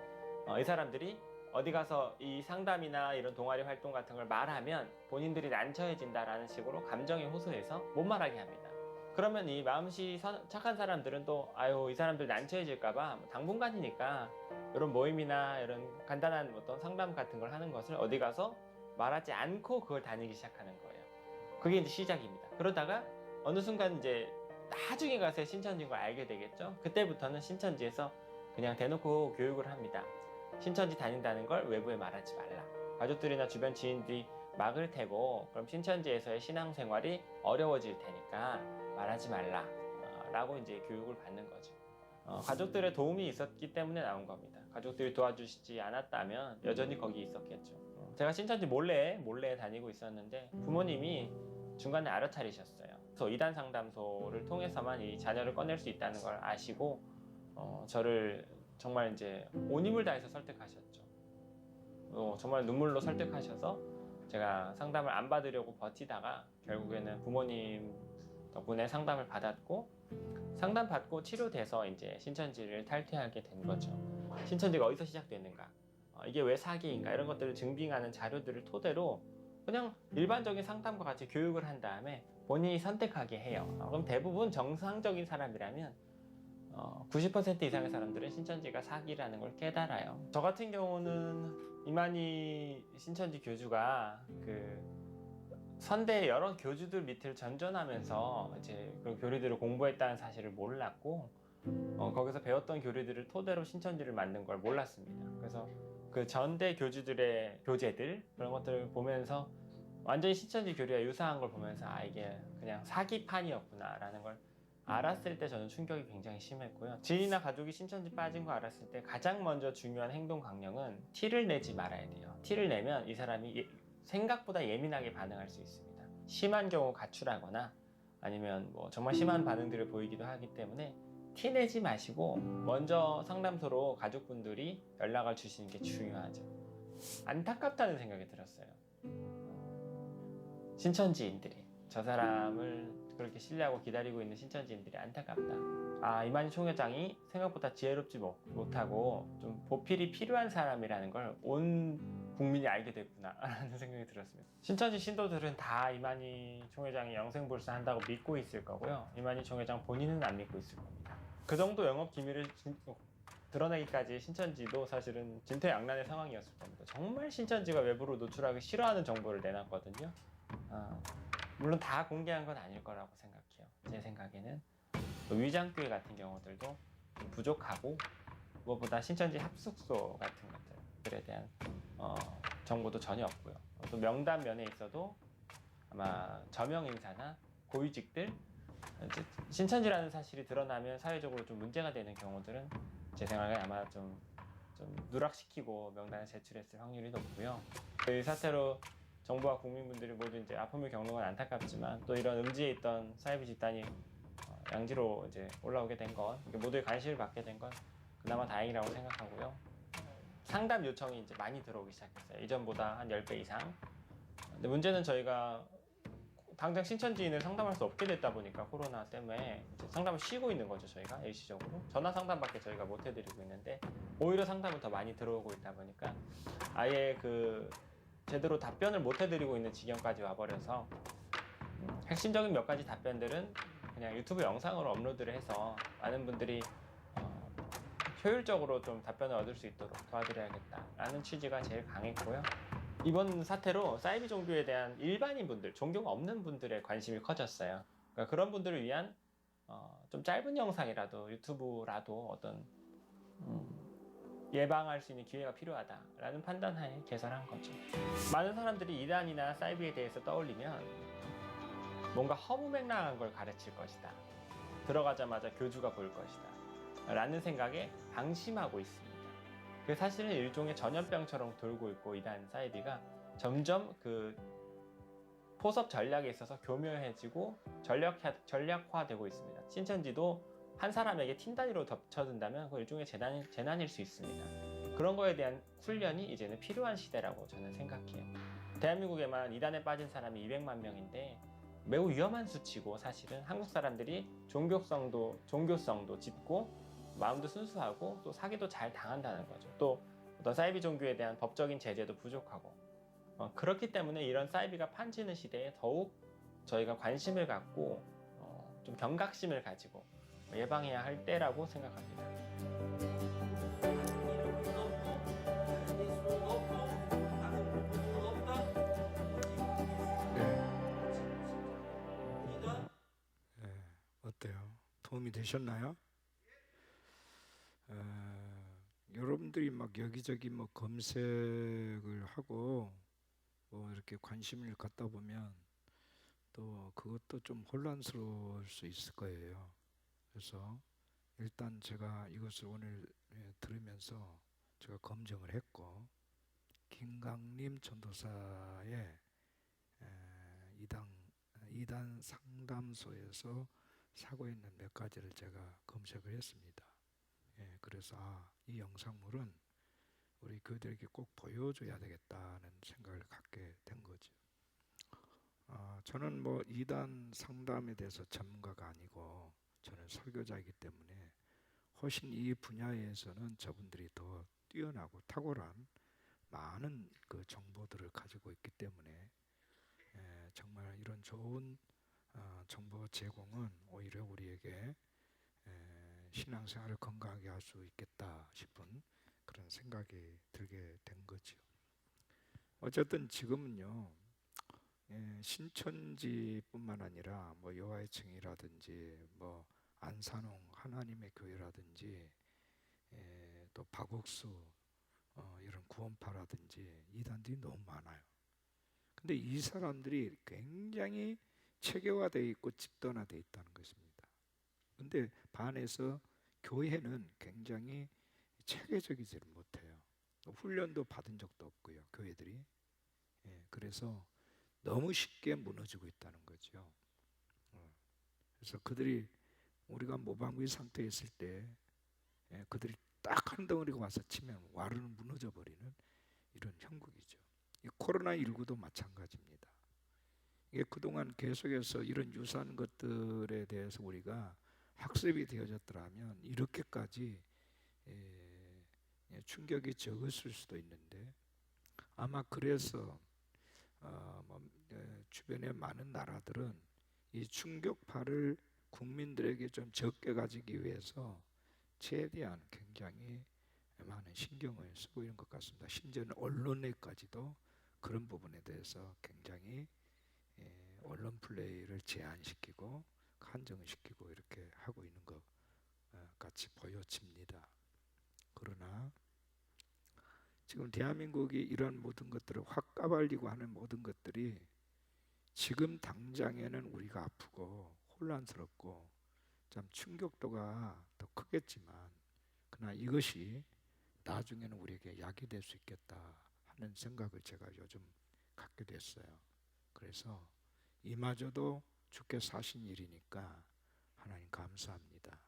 이 사람들이 어디 가서 이 상담이나 이런 동아리 활동 같은 걸 말하면 본인들이 난처해진다라는 식으로 감정이 호소해서 못 말하게 합니다. 그러면 이 마음씨 착한 사람들은 또 이 사람들 난처해질까봐 당분간이니까 이런 모임이나 이런 간단한 어떤 상담 같은 걸 하는 것을 어디 가서 말하지 않고 그걸 다니기 시작하는 거예요. 그게 이제 시작입니다. 그러다가 어느 순간 이제 나중에 가서 신천지인 걸 알게 되겠죠. 그때부터는 신천지에서 그냥 대놓고 교육을 합니다. 신천지 다닌다는 걸 외부에 말하지 말라. 가족들이나 주변 지인들이 막을 테고 그럼 신천지에서의 신앙생활이 어려워질 테니까 말하지 말라 라고 이제 교육을 받는 거죠. 가족들의 도움이 있었기 때문에 나온 겁니다. 가족들이 도와주시지 않았다면 여전히 거기 있었겠죠. 제가 신천지 몰래 다니고 있었는데 부모님이 중간에 알아차리셨어요. 그래서 이단 상담소를 통해서만 이 자녀를 꺼낼 수 있다는 걸 아시고 저를 정말 이제 온 힘을 다해서 설득하셨죠. 정말 눈물로 설득하셔서 제가 상담을 안 받으려고 버티다가 결국에는 부모님 덕분에 상담을 받았고 상담 받고 치료돼서 이제 신천지를 탈퇴하게 된 거죠. 신천지가 어디서 시작됐는가, 이게 왜 사기인가 이런 것들을 증빙하는 자료들을 토대로 그냥 일반적인 상담과 같이 교육을 한 다음에 본인이 선택하게 해요. 그럼 대부분 정상적인 사람이라면 90% 이상의 사람들은 신천지가 사기라는 걸 깨달아요. 저 같은 경우는 이만희 신천지 교주가 선대 여러 교주들 밑을 전전하면서 이제 그 교리들을 공부했다는 사실을 몰랐고 거기서 배웠던 교리들을 토대로 신천지를 만든 걸 몰랐습니다. 그래서 그 전대 교주들의 교재들 그런 것들을 보면서 완전히 신천지 교리와 유사한 걸 보면서 이게 그냥 사기판이었구나 라는 걸 알았을 때 저는 충격이 굉장히 심했고요. 지인이나 가족이 신천지 빠진 거 알았을 때 가장 먼저 중요한 행동 강령은 티를 내지 말아야 돼요. 티를 내면 이 사람이 생각보다 예민하게 반응할 수 있습니다. 심한 경우 가출하거나 아니면 정말 심한 반응들을 보이기도 하기 때문에 티 내지 마시고 먼저 상담소로 가족분들이 연락을 주시는 게 중요하죠. 안타깝다는 생각이 들었어요. 신천지인들이 저 사람을 그렇게 신뢰하고 기다리고 있는 신천지인들이 안타깝다. 이만희 총회장이 생각보다 지혜롭지 못하고 좀 보필이 필요한 사람이라는 걸 온 국민이 알게 됐구나 라는 생각이 들었습니다. 신천지 신도들은 다 이만희 총회장이 영생불사한다고 믿고 있을 거고요. 이만희 총회장 본인은 안 믿고 있을 겁니다. 그 정도 영업 기밀을 드러내기까지 신천지도 사실은 진퇴양난의 상황이었을 겁니다. 정말 신천지가 외부로 노출하기 싫어하는 정보를 내놨거든요. 물론 다 공개한 건 아닐 거라고 생각해요. 제 생각에는 위장교회 같은 경우들도 좀 부족하고 무엇보다 신천지 합숙소 같은 것들에 대한 정보도 전혀 없고요. 또 명단 면에 있어도 아마 저명 인사나 고위직들 신천지라는 사실이 드러나면 사회적으로 좀 문제가 되는 경우들은 제 생각에 아마 좀 누락시키고 명단을 제출했을 확률이 높고요. 이 사태로 정부와 국민분들이 모두 이제 아픔을 겪는 건 안타깝지만 또 이런 음지에 있던 사이비 집단이 양지로 이제 올라오게 된 건, 모두의 관심을 받게 된 건 그나마 다행이라고 생각하고요. 상담 요청이 이제 많이 들어오기 시작했어요. 이전보다 한 10배 이상. 근데 문제는 저희가 당장 신천지인을 상담할 수 없게 됐다 보니까 코로나 때문에 이제 상담을 쉬고 있는 거죠. 저희가 일시적으로 전화 상담밖에 저희가 못 해드리고 있는데 오히려 상담을 더 많이 들어오고 있다 보니까 아예 그 제대로 답변을 못 해드리고 있는 지경까지 와버려서 핵심적인 몇 가지 답변들은 그냥 유튜브 영상으로 업로드를 해서 많은 분들이 효율적으로 좀 답변을 얻을 수 있도록 도와드려야겠다라는 취지가 제일 강했고요. 이번 사태로 사이비 종교에 대한 일반인 분들, 종교가 없는 분들의 관심이 커졌어요. 그러니까 그런 분들을 위한 좀 짧은 영상이라도 유튜브라도 어떤 예방할 수 있는 기회가 필요하다라는 판단하에 개설한 거죠. 많은 사람들이 이단이나 사이비에 대해서 떠올리면 뭔가 허무맹랑한 걸 가르칠 것이다. 들어가자마자 교주가 보일 것이다. 라는 생각에 방심하고 있습니다. 그 사실은 일종의 전염병처럼 돌고 있고 이단 사이비가 점점 그 포섭 전략에 있어서 교묘해지고 전략화되고 있습니다. 신천지도 한 사람에게 팀 단위로 덮쳐든다면 그 일종의 재난일 수 있습니다. 그런 거에 대한 훈련이 이제는 필요한 시대라고 저는 생각해요. 대한민국에만 이단에 빠진 사람이 200만 명인데 매우 위험한 수치고 사실은 한국 사람들이 종교성도 짙고 마음도 순수하고 또 사기도 잘 당한다는 거죠. 또 어떤 사이비 종교에 대한 법적인 제재도 부족하고 그렇기 때문에 이런 사이비가 판치는 시대에 더욱 저희가 관심을 갖고 좀 경각심을 가지고 예방해야 할 때라고 생각합니다. 어때요? 도움이 되셨나요? 여러분들이 막 여기저기 뭐 검색을 하고 뭐 이렇게 관심을 갖다 보면 또 그것도 좀 혼란스러울 수 있을 거예요. 그래서 일단 제가 이것을 오늘 들으면서 제가 검증을 했고 김강림 전도사의 이단 상담소에서 사고 있는 몇 가지를 제가 검색을 했습니다. 그래서 이 영상물은 우리 교회들에게 꼭 보여줘야 되겠다는 생각을 갖게 된 거죠. 저는 뭐 이단 상담에 대해서 전문가가 아니고 저는 설교자이기 때문에 훨씬 이 분야에서는 저분들이 더 뛰어나고 탁월한 많은 그 정보들을 가지고 있기 때문에 정말 이런 좋은 정보 제공은 오히려 우리에게 신앙생활을 건강하게 할 수 있겠다 싶은 그런 생각이 들게 된 거죠. 어쨌든 지금은요, 신천지뿐만 아니라 뭐 여호와의 증이라든지 뭐 안산홍 하나님의 교회라든지 또 박옥수 이런 구원파라든지 이단들이 너무 많아요. 근데 이 사람들이 굉장히 체계화되어 있고 집단화되어 있다는 것입니다. 근데 반해서 교회는 굉장히 체계적이지 못해요. 훈련도 받은 적도 없고요, 교회들이. 그래서 너무 쉽게 무너지고 있다는 거죠. 그래서 그들이 우리가 모방구이 상태에 있을 때 그들이 딱 한 덩어리가 와서 치면 와르르 무너져 버리는 이런 형국이죠. 이 코로나19도 마찬가지입니다. 이게 그동안 계속해서 이런 유사한 것들에 대해서 우리가 학습이 되어졌더라면 이렇게까지 충격이 적었을 수도 있는데 아마 그래서 주변의 많은 나라들은 이 충격파를 국민들에게 좀 적게 가지기 위해서 최대한 굉장히 많은 신경을 쓰고 있는 것 같습니다. 심지어는 언론에까지도 그런 부분에 대해서 굉장히 언론 플레이를 제한시키고 한정시키고 이렇게 하고 있는 것 같이 보여집니다. 그러나 지금 대한민국이 이런 모든 것들을 확 까발리고 하는 모든 것들이 지금 당장에는 우리가 아프고 혼란스럽고 참 충격도가 더 크겠지만 그러나 이것이 나중에는 우리에게 약이 될 수 있겠다 하는 생각을 제가 요즘 갖게 됐어요. 그래서 이마저도 주께서 하신 일이니까 하나님 감사합니다.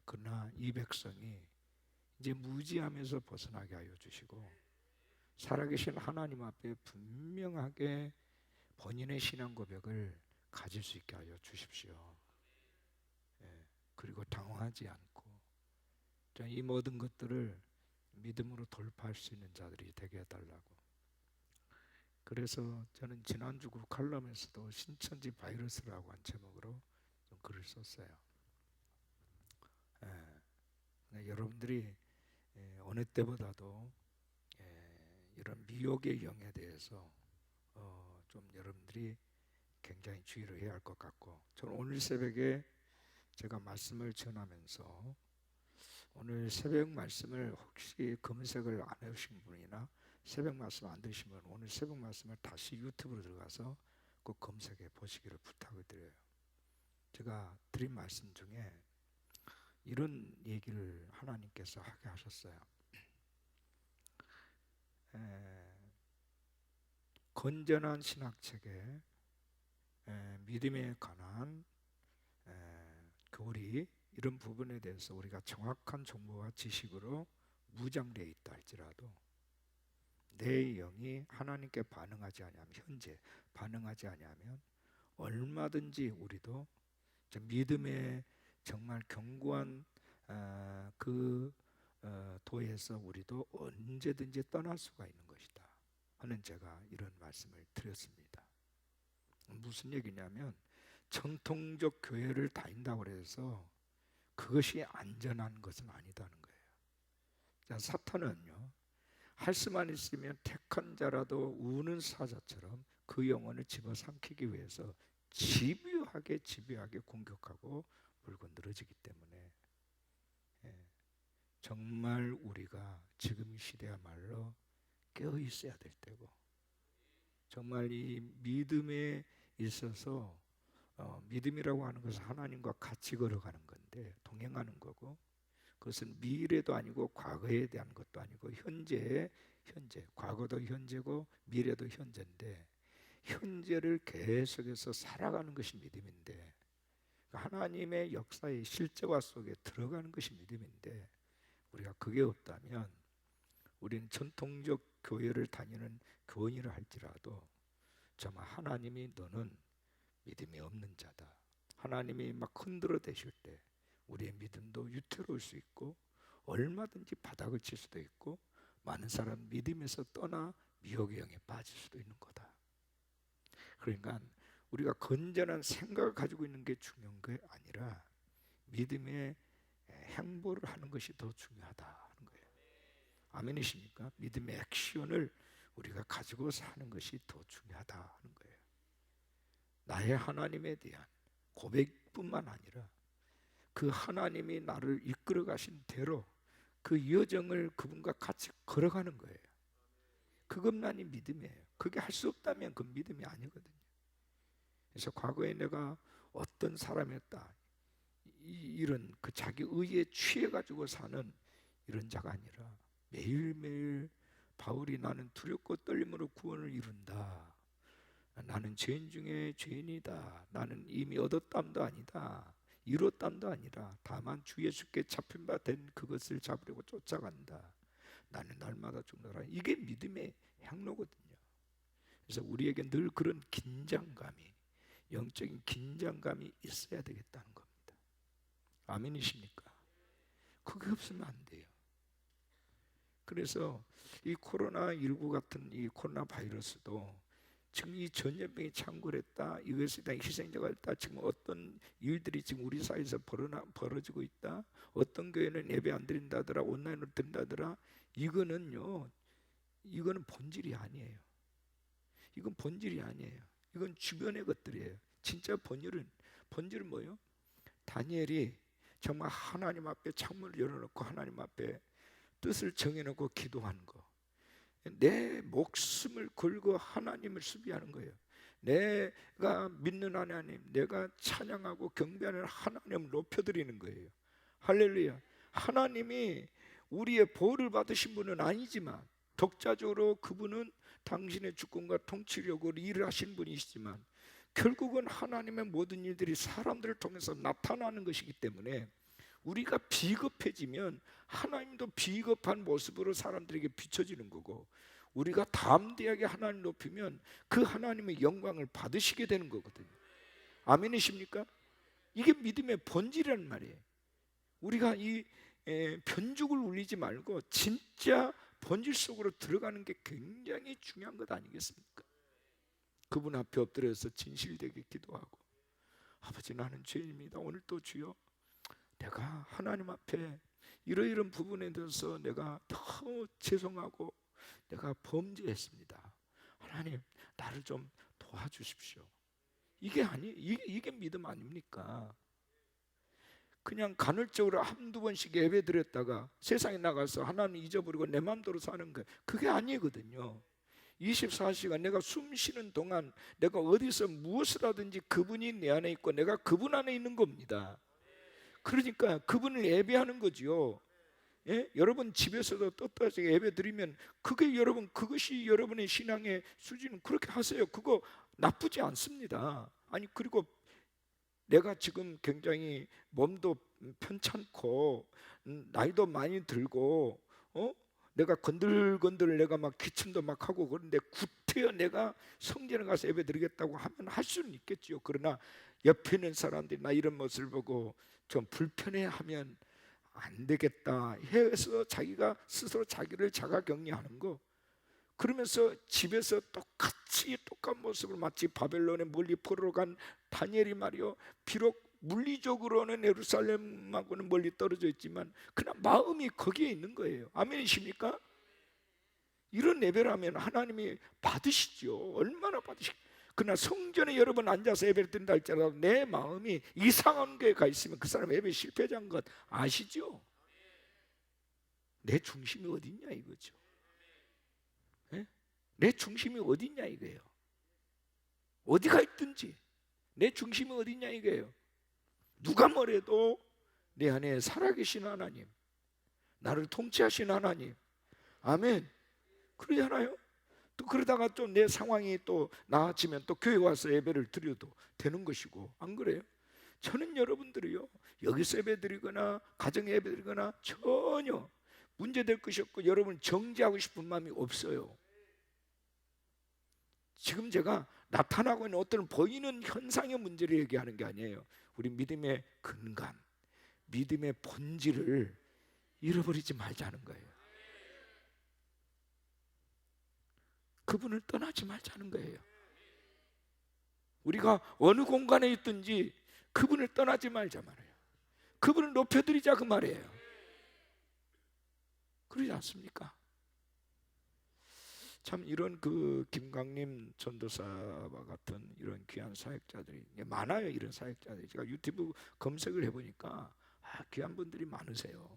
그러나 이 백성이 이제 무지함에서 벗어나게 하여 주시고 살아계신 하나님 앞에 분명하게 본인의 신앙 고백을 가질 수 있게 하여 주십시오. 그리고 당황하지 않고 이 모든 것들을 믿음으로 돌파할 수 있는 자들이 되게 해달라고. 그래서 저는 지난주 그 칼럼에서도 신천지 바이러스라고 한 제목으로 좀 글을 썼어요. 여러분들이 어느 때보다도 이런 미혹의 영에 대해서 좀 여러분들이 굉장히 주의를 해야 할 것 같고, 저는 오늘 새벽에 제가 말씀을 전하면서 오늘 새벽 말씀을 혹시 검색을 안 해오신 분이나 새벽 말씀 안 들으신 분은 오늘 새벽 말씀을 다시 유튜브로 들어가서 꼭 검색해 보시기를 부탁을 드려요. 제가 드린 말씀 중에 이런 얘기를 하나님께서 하게 하셨어요. 건전한 신학책에 믿음에 관한 교리 이런 부분에 대해서 우리가 정확한 정보와 지식으로 무장되어 있다 할지라도 내 영이 하나님께 반응하지 아니하면, 현재 반응하지 아니하면 얼마든지 우리도 믿음의 정말 견고한 그 도에서 우리도 언제든지 떠날 수가 있는 것이다 하는 제가 이런 말씀을 드렸습니다. 무슨 얘기냐면 정통적 교회를 다닌다고 해서 그것이 안전한 것은 아니다는 거예요. 자, 사탄은요, 할 수만 있으면 택한 자라도 우는 사자처럼 그 영혼을 집어삼키기 위해서 집요하게 공격하고 물고 늘어지기 때문에 정말 우리가 지금 이 시대야말로 깨어 있어야 될 때고, 정말 이 믿음에 있어서 믿음이라고 하는 것은 하나님과 같이 걸어가는 건데, 동행하는 거고, 그것은 미래도 아니고 과거에 대한 것도 아니고 현재, 과거도 현재고 미래도 현재인데 현재를 계속해서 살아가는 것이 믿음인데, 하나님의 역사의 실제화 속에 들어가는 것이 믿음인데, 우리가 그게 없다면 우리는 전통적 교회를 다니는 교인이라 할지라도 정말 하나님이 너는 믿음이 없는 자다, 하나님이 막 흔들어 대실 때 우리의 믿음도 위태로울 수 있고 얼마든지 바닥을 칠 수도 있고 많은 사람 믿음에서 떠나 미혹의 영에 빠질 수도 있는 거다. 그러니까 우리가 건전한 생각을 가지고 있는 게 중요한 게 아니라 믿음의 행보를 하는 것이 더 중요하다 하는 거예요. 아멘이십니까? 믿음의 액션을 우리가 가지고 사는 것이 더 중요하다 하는 거예요. 나의 하나님에 대한 고백뿐만 아니라 그 하나님이 나를 이끌어 가신 대로 그 여정을 그분과 같이 걸어가는 거예요. 그것만이 믿음이에요. 그게 할 수 없다면 그건 믿음이 아니거든요. 그래서 과거에 내가 어떤 사람이었다, 이런 그 자기 의에 취해 가지고 사는 이런 자가 아니라 매일매일 바울이 나는 두렵고 떨림으로 구원을 이룬다, 나는 죄인 중에 죄인이다, 나는 이미 얻었담도 아니다, 이뤘담도 아니라 다만 주 예수께 잡힌 바 된 그것을 잡으려고 쫓아간다, 나는 날마다 죽노라. 이게 믿음의 향로거든요. 그래서 우리에게 늘 그런 긴장감이, 영적인 긴장감이 있어야 되겠다는 겁니다. 아멘이십니까? 그게 없으면 안 돼요. 그래서 이 코로나19 같은 이 코로나 바이러스도 지금 이 전염병이 창궐했다, 이것에 대한 희생자가 있다, 지금 어떤 일들이 지금 우리 사회에서 벌어지고 있다, 어떤 교회는 예배 안 드린다더라, 온라인으로 드린다더라, 이거는 본질이 아니에요. 이건 본질이 아니에요. 이건 주변의 것들이에요. 진짜 본질은 뭐예요? 다니엘이 정말 하나님 앞에 창문을 열어놓고 하나님 앞에 뜻을 정해놓고 기도하는 거, 내 목숨을 걸고 하나님을 수비하는 거예요. 내가 믿는 하나님, 내가 찬양하고 경배하는 하나님을 높여드리는 거예요. 할렐루야. 하나님이 우리의 보호를 받으신 분은 아니지만 독자적으로 그분은 당신의 주권과 통치력으로 일을 하신 분이시지만 결국은 하나님의 모든 일들이 사람들을 통해서 나타나는 것이기 때문에 우리가 비겁해지면 하나님도 비겁한 모습으로 사람들에게 비춰지는 거고, 우리가 담대하게 하나님 높이면 그 하나님의 영광을 받으시게 되는 거거든요. 아멘이십니까? 이게 믿음의 본질이란 말이에요. 우리가 이 변죽을 울리지 말고 진짜 본질 속으로 들어가는 게 굉장히 중요한 것 아니겠습니까? 그분 앞에 엎드려서 진실되게 기도하고, 아버지, 나는 죄인입니다. 오늘 또 주여, 내가 하나님 앞에 이러이런 부분에 대해서 내가 너무 죄송하고 내가 범죄했습니다. 하나님, 나를 좀 도와주십시오. 이게 믿음 아닙니까? 그냥 간헐적으로 한두 번씩 예배 드렸다가 세상에 나가서 하나님 잊어버리고 내 마음대로 사는 거, 그게 아니거든요. 24시간 내가 숨 쉬는 동안 내가 어디서 무엇을 하든지 그분이 내 안에 있고 내가 그분 안에 있는 겁니다. 그러니까 그분을 예배하는 거지요. 예? 여러분 집에서도 떳떳하게 예배 드리면 그것이 여러분의 신앙의 수준은, 그렇게 하세요. 그거 나쁘지 않습니다. 아니, 그리고 내가 지금 굉장히 몸도 편찮고 나이도 많이 들고 내가 건들건들 내가 막 기침도 막 하고 그런데 구태여 내가 성전에 가서 예배 드리겠다고 하면 할 수는 있겠지요. 그러나 옆에 있는 사람들이 나 이런 모습을 보고 좀 불편해하면 안 되겠다 해서 자기가 스스로 자기를 자가격리하는 거, 그러면서 집에서 똑같은 모습을, 마치 바벨론에 멀리 포로로 간 다니엘이 말이요, 비록 물리적으로는 예루살렘하고는 멀리 떨어져 있지만 그러나 마음이 거기에 있는 거예요. 아멘이십니까? 이런 예배라면 하나님이 받으시죠. 얼마나 받으시죠. 그러나 성전에 여러 번 앉아서 예배를 드린다 할지라도 내 마음이 이상한 게 가 있으면 그 사람 예배 실패한 것 아시죠? 내 중심이 어디 있냐 이거죠. 네? 내 중심이 어디 있냐 이거예요. 어디가 있든지 내 중심이 어디 있냐 이거예요. 누가 뭐래도 내 안에 살아계신 하나님, 나를 통치하신 하나님, 아멘. 그러잖아요. 또 그러다가 좀 내 상황이 또 나아지면 또 교회 와서 예배를 드려도 되는 것이고, 안 그래요? 저는 여러분들이요, 여기서 예배 드리거나 가정 예배 드리거나 전혀 문제될 것이 없고 여러분을 정죄하고 싶은 마음이 없어요. 지금 제가 나타나고 있는 어떤 보이는 현상의 문제를 얘기하는 게 아니에요. 우리 믿음의 근간, 믿음의 본질을 잃어버리지 말자는 거예요. 그분을 떠나지 말자는 거예요. 우리가 어느 공간에 있든지 그분을 떠나지 말자 말이에요. 그분을 높여드리자 그 말이에요. 그러지 않습니까? 참 이런 그 김강림 전도사와 같은 이런 귀한 사역자들이 많아요. 이런 사역자들이 제가 유튜브 검색을 해보니까 귀한 분들이 많으세요.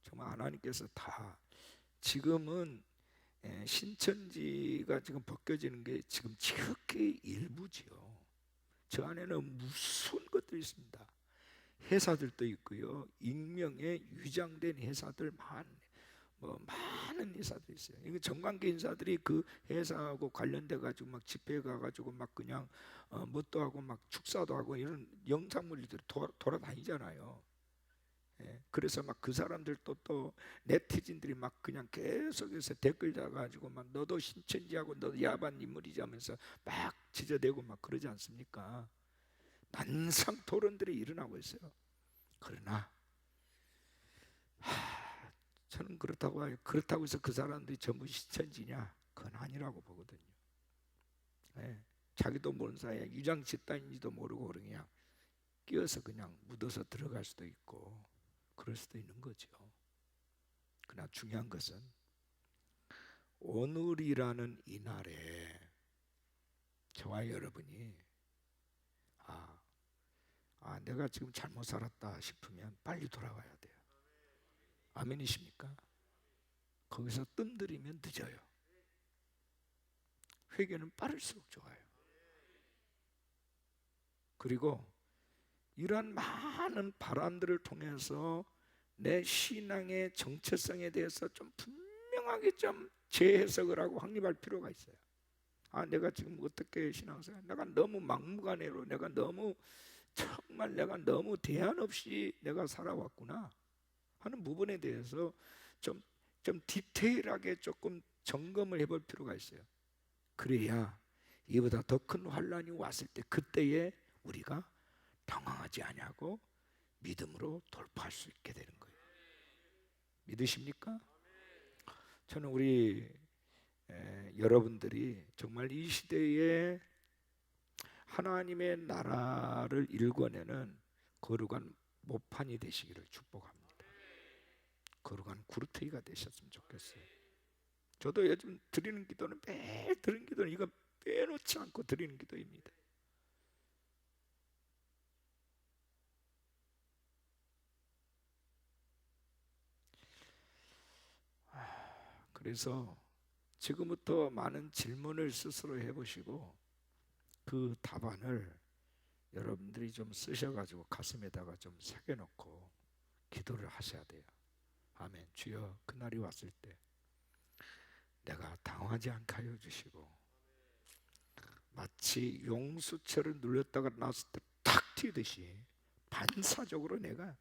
정말 하나님께서 다 지금은 신천지가 지금 벗겨지는 게 지금 지극히 일부지요. 저 안에는 무슨 것들이 있습니다. 회사들도 있고요, 익명의 위장된 회사들 많은 회사들이 있어요. 이거 정관계 인사들이 그 회사하고 관련돼 가지고 막 집회 가가지고 막 그냥 뭣도 하고 막 축사도 하고 이런 영상물들이 돌아다니잖아요. 그래서 막 그 사람들도 또 네티즌들이 막 그냥 계속해서 댓글 달아가지고 막 너도 신천지하고 너도 야반 인물이지 하면서 막 지저대고 막 그러지 않습니까? 난상 토론들이 일어나고 있어요. 그러나 저는 그렇다고 해서 그 사람들이 전부 신천지냐? 그건 아니라고 보거든요. 자기도 모르는 사이에 유장 집단인지도 모르고 그냥 끼어서 그냥 묻어서 들어갈 수도 있고 그럴 수도 있는 거죠. 그러나 중요한 것은 오늘이라는 이 날에 저와 여러분이 내가 지금 잘못 살았다 싶으면 빨리 돌아와야 돼요. 아멘이십니까? 거기서 뜸들이면 늦어요. 회개는 빠를수록 좋아요. 그리고 이러한 많은 바람들을 통해서 내 신앙의 정체성에 대해서 좀 분명하게 좀 재해석을 하고 확립할 필요가 있어요. 내가 지금 어떻게 신앙생활, 내가 너무 막무가내로, 내가 너무 대안 없이 내가 살아왔구나 하는 부분에 대해서 좀 좀 디테일하게 조금 점검을 해볼 필요가 있어요. 그래야 이보다 더 큰 환란이 왔을 때 그때에 우리가 당황하지 아니하고 믿음으로 돌파할 수 있게 되는 거예요. 믿으십니까? 저는 우리 여러분들이 정말 이 시대에 하나님의 나라를 일궈내는 거룩한 모판이 되시기를 축복합니다. 거룩한 구루트기가 되셨으면 좋겠어요. 저도 요즘 드리는 기도는 매일 드리는 기도는 이거 빼놓지 않고 드리는 기도입니다. 그래서 지금부터 많은 질문을 스스로 해보시고 그 답안을 여러분들이 좀 쓰셔가지고 가슴에다가 좀 새겨놓고 기도를 하셔야 돼요. 아멘. 주여, 그날이 왔을 때 내가 당황하지 않게 하여 주시고 마치 용수철을 눌렸다가 나왔을 때 탁 튀듯이 반사적으로 내가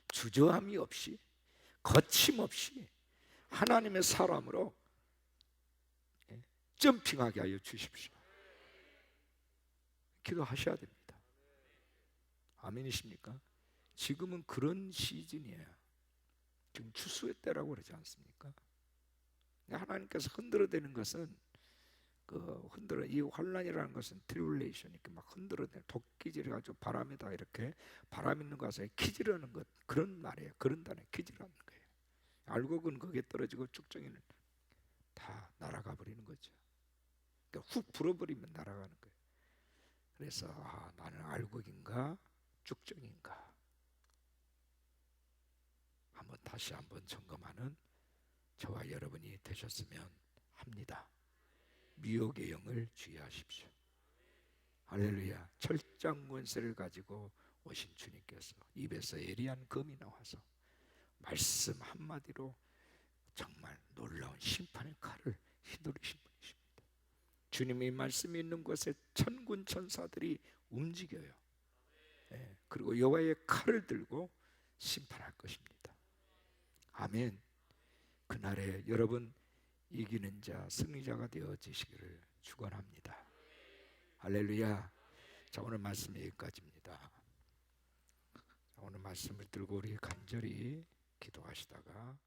주저함이 없이 거침없이 하나님의 사람으로 점핑하게 하여 주십시오. 기도하셔야 됩니다. 아멘이십니까? 지금은 그런 시즌이에요. 지금 추수의 때라고 그러지 않습니까? 하나님께서 흔들어대는 것은 이 환란이라는 것은 트리블레이션 이렇게 막 흔들어대는 도끼질해가지고 바람에다 이렇게 바람 있는 곳에 키지르는 것 그런 말이에요. 그런 단에 키지르는 거예요. 알고 보면 거기에 떨어지고 쭉정이는 다 날아가 버리는 거죠. 그러니까 훅 불어버리면 날아가는 거예요. 그래서 나는 알곡인가 쭉정인가 다시 한번 점검하는 저와 여러분이 되셨으면 합니다. 미혹의 영을 주의하십시오. 할렐루야. 철장 권세를 가지고 오신 주님께서 입에서 예리한 검이 나와서 말씀 한마디로 정말 놀라운 심판의 칼을 휘두르신 분이십니다. 주님의 말씀이 있는 곳에 천군 천사들이 움직여요. 그리고 여호와의 칼을 들고 심판할 것입니다. 아멘. 그날에 여러분 이기는 자, 승리자가 되어지시기를 축원합니다. 할렐루야. 자, 오늘 말씀 여기까지입니다. 오늘 말씀을 들고 우리 간절히 기도하시다가